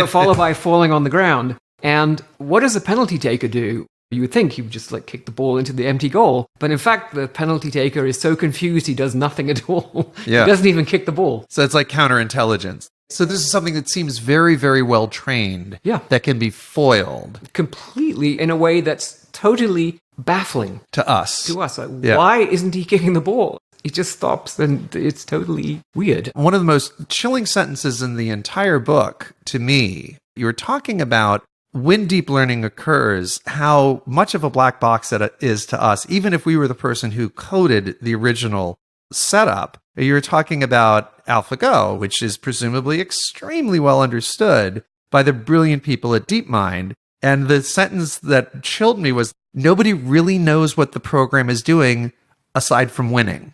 followed by falling on the ground. And what does a penalty taker do? You would think he would just kick the ball into the empty goal. But in fact, the penalty taker is so confused he does nothing at all. Yeah. He doesn't even kick the ball. So it's like counterintelligence. So this is something that seems very, very well trained. Yeah. That can be foiled. Completely in a way that's totally baffling. To us. Yeah. Why isn't he kicking the ball? He just stops and it's totally weird. One of the most chilling sentences in the entire book, to me, you were talking about when deep learning occurs, how much of a black box that it is to us, even if we were the person who coded the original setup. You were talking about Alphago, which is presumably extremely well understood by the brilliant people at DeepMind. And the sentence that chilled me was, nobody really knows what the program is doing aside from winning.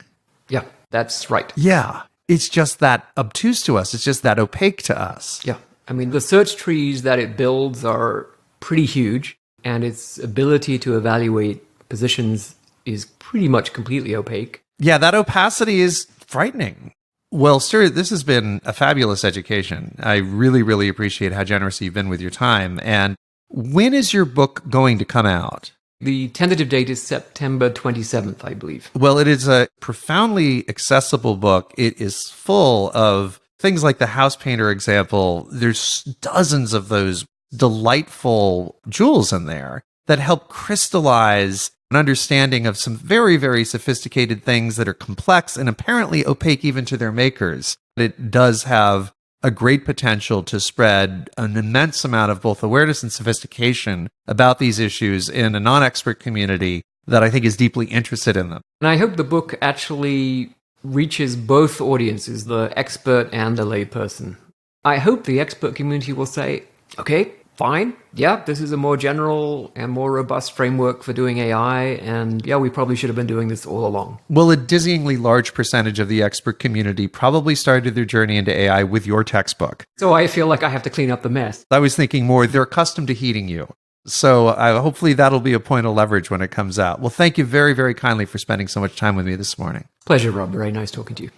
Yeah, that's right. Yeah. It's just that obtuse to us. It's just that opaque to us. Yeah. I mean, the search trees that it builds are pretty huge, and its ability to evaluate positions is pretty much completely opaque. Yeah, that opacity is frightening. Well, Stuart, this has been a fabulous education. I really, really appreciate how generous you've been with your time. And when is your book going to come out? The tentative date is September 27th, I believe. Well, it is a profoundly accessible book. It is full of things like the house painter example. There's dozens of those delightful jewels in there that help crystallize an understanding of some very, very sophisticated things that are complex and apparently opaque even to their makers. It does have a great potential to spread an immense amount of both awareness and sophistication about these issues in a non-expert community that I think is deeply interested in them. And I hope the book actually reaches both audiences, the expert and the layperson. I hope the expert community will say, okay, fine, yeah, this is a more general and more robust framework for doing AI, and yeah, we probably should have been doing this all along. Well, a dizzyingly large percentage of the expert community probably started their journey into AI with your textbook. So I feel like I have to clean up the mess. I was thinking more, they're accustomed to heating you. So hopefully that'll be a point of leverage when it comes out. Well, thank you very, very kindly for spending so much time with me this morning. Pleasure, Rob. Very nice talking to you.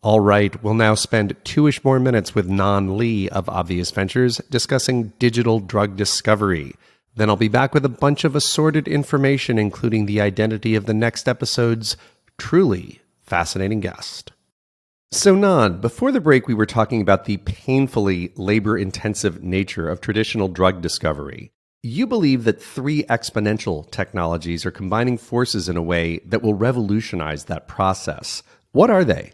All right, we'll now spend 2-ish more minutes with Nan Lee of Obvious Ventures discussing digital drug discovery. Then I'll be back with a bunch of assorted information, including the identity of the next episode's truly fascinating guest. So Nan, before the break, we were talking about the painfully labor-intensive nature of traditional drug discovery. You believe that 3 exponential technologies are combining forces in a way that will revolutionize that process. What are they?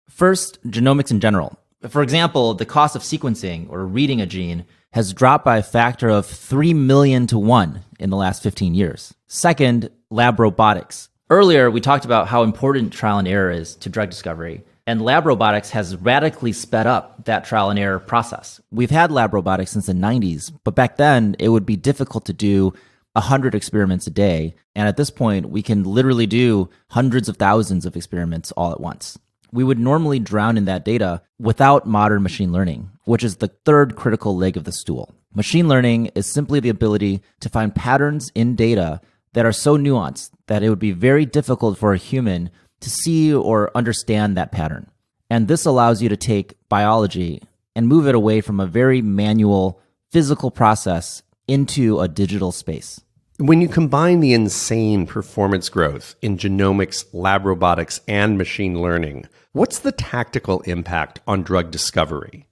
First, genomics in general. For example, the cost of sequencing or reading a gene has dropped by a factor of 3 million to 1 in the last 15 years. Second, lab robotics. Earlier, we talked about how important trial and error is to drug discovery, and lab robotics has radically sped up that trial and error process. We've had lab robotics since the 90s, but back then it would be difficult to do 100 experiments a day, and at this point, we can literally do hundreds of thousands of experiments all at once. We would normally drown in that data without modern machine learning, which is the third critical leg of the stool. Machine learning is simply the ability to find patterns in data that are so nuanced that it would be very difficult for a human to see or understand that pattern. And this allows you to take biology and move it away from a very manual, physical process into a digital space. When you combine the insane performance growth in genomics, lab robotics, and machine learning, what's the tactical impact on drug discovery?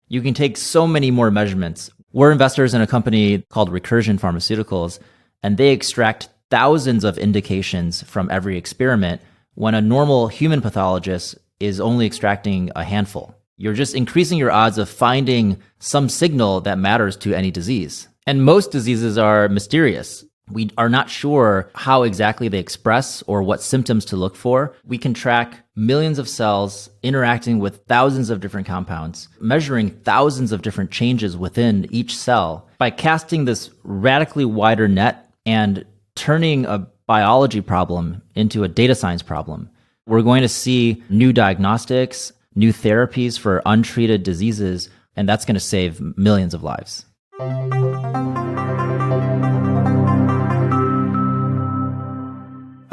You can take so many more measurements We're investors in a company called Recursion Pharmaceuticals, and they extract thousands of indications from every experiment when a normal human pathologist is only extracting a handful. You're just increasing your odds of finding some signal that matters to any disease. And most diseases are mysterious. We are not sure how exactly they express or what symptoms to look for. We can track millions of cells interacting with thousands of different compounds, measuring thousands of different changes within each cell. By casting this radically wider net and turning a biology problem into a data science problem, we're going to see new diagnostics, new therapies for untreated diseases, and that's going to save millions of lives.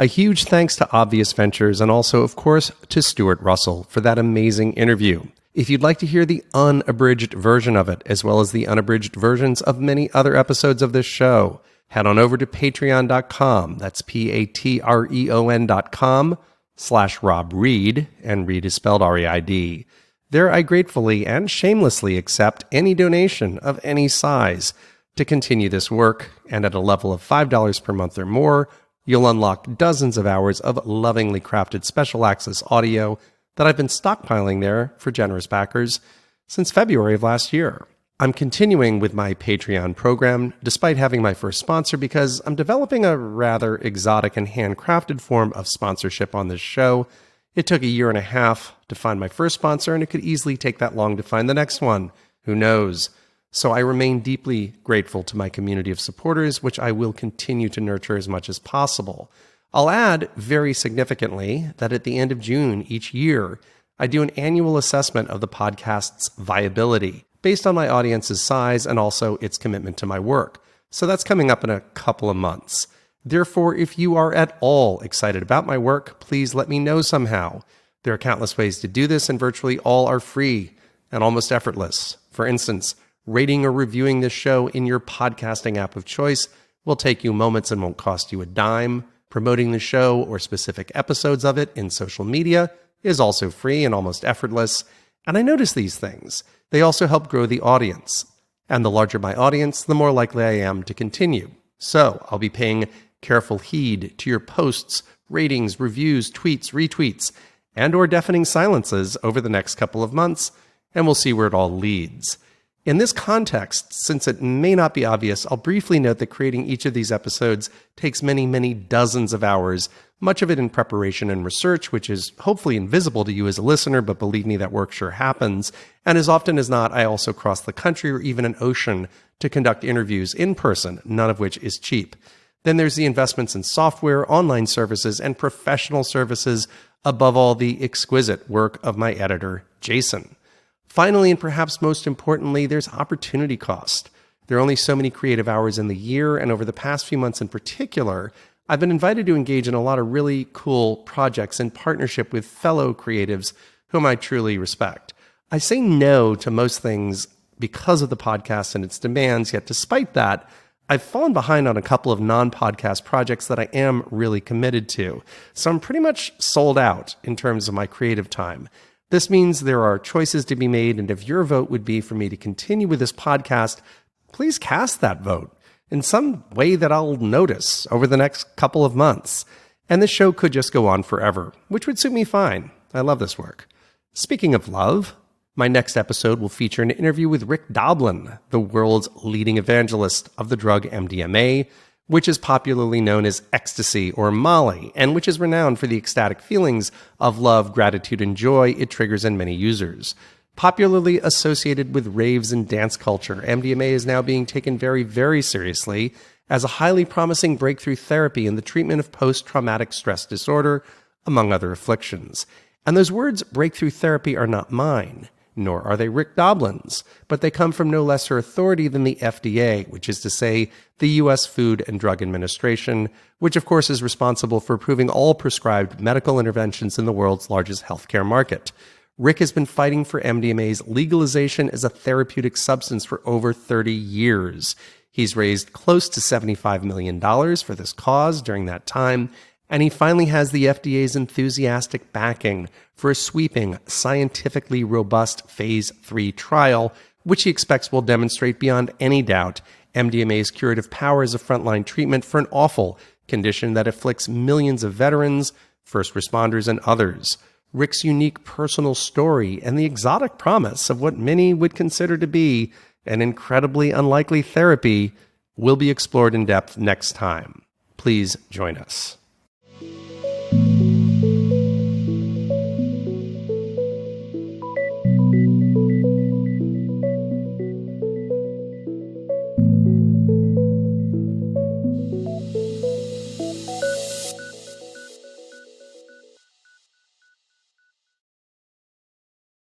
A huge thanks to Obvious Ventures and also, of course, to Stuart Russell for that amazing interview. If you'd like to hear the unabridged version of it, as well as the unabridged versions of many other episodes of this show, head on over to patreon.com. That's patreon.com/Rob Reed, and Reed is spelled R-E-I-D. There I gratefully and shamelessly accept any donation of any size to continue this work, and at a level of $5 per month or more, you'll unlock dozens of hours of lovingly crafted special access audio that I've been stockpiling there for generous backers since February of last year. I'm continuing with my Patreon program despite having my first sponsor because I'm developing a rather exotic and handcrafted form of sponsorship on this show. It took a year and a half to find my first sponsor, and it could easily take that long to find the next one. Who knows? So I remain deeply grateful to my community of supporters, which I will continue to nurture as much as possible. I'll add, very significantly, that at the end of June each year, I do an annual assessment of the podcast's viability based on my audience's size and also its commitment to my work. So that's coming up in a couple of months. Therefore, if you are at all excited about my work, please let me know somehow. There are countless ways to do this, and virtually all are free and almost effortless. For instance, rating or reviewing this show in your podcasting app of choice will take you moments and won't cost you a dime. Promoting the show or specific episodes of it in social media is also free and almost effortless. And I notice these things. They also help grow the audience. And the larger my audience, the more likely I am to continue. So I'll be paying careful heed to your posts, ratings, reviews, tweets, retweets, and or deafening silences over the next couple of months, and we'll see where it all leads. In this context, since it may not be obvious, I'll briefly note that creating each of these episodes takes many, many dozens of hours, much of it in preparation and research, which is hopefully invisible to you as a listener, but believe me, that work sure happens. And as often as not, I also cross the country or even an ocean to conduct interviews in person, none of which is cheap. Then there's the investments in software, online services, and professional services, above all, the exquisite work of my editor, Jason. Finally, and perhaps most importantly, there's opportunity cost. There are only so many creative hours in the year, and over the past few months in particular, I've been invited to engage in a lot of really cool projects in partnership with fellow creatives whom I truly respect. I say no to most things because of the podcast and its demands, yet despite that, I've fallen behind on a couple of non-podcast projects that I am really committed to. So I'm pretty much sold out in terms of my creative time. This means there are choices to be made, and if your vote would be for me to continue with this podcast, please cast that vote in some way that I'll notice over the next couple of months. And this show could just go on forever, which would suit me fine. I love this work. Speaking of love, my next episode will feature an interview with Rick Doblin, the world's leading evangelist of the drug MDMA, which is popularly known as ecstasy or Molly, and which is renowned for the ecstatic feelings of love, gratitude, and joy it triggers in many users. Popularly associated with raves and dance culture, MDMA is now being taken very, very seriously as a highly promising breakthrough therapy in the treatment of post-traumatic stress disorder, among other afflictions. And those words, breakthrough therapy, are not mine, nor are they Rick Doblin's, but they come from no lesser authority than the FDA, which is to say, the U.S. Food and Drug Administration, which of course is responsible for approving all prescribed medical interventions in the world's largest healthcare market. Rick has been fighting for MDMA's legalization as a therapeutic substance for over 30 years. He's raised close to $75 million for this cause during that time, and he finally has the FDA's enthusiastic backing for a sweeping, scientifically robust Phase 3 trial, which he expects will demonstrate beyond any doubt MDMA's curative power as a frontline treatment for an awful condition that afflicts millions of veterans, first responders, and others. Rick's unique personal story and the exotic promise of what many would consider to be an incredibly unlikely therapy will be explored in depth next time. Please join us.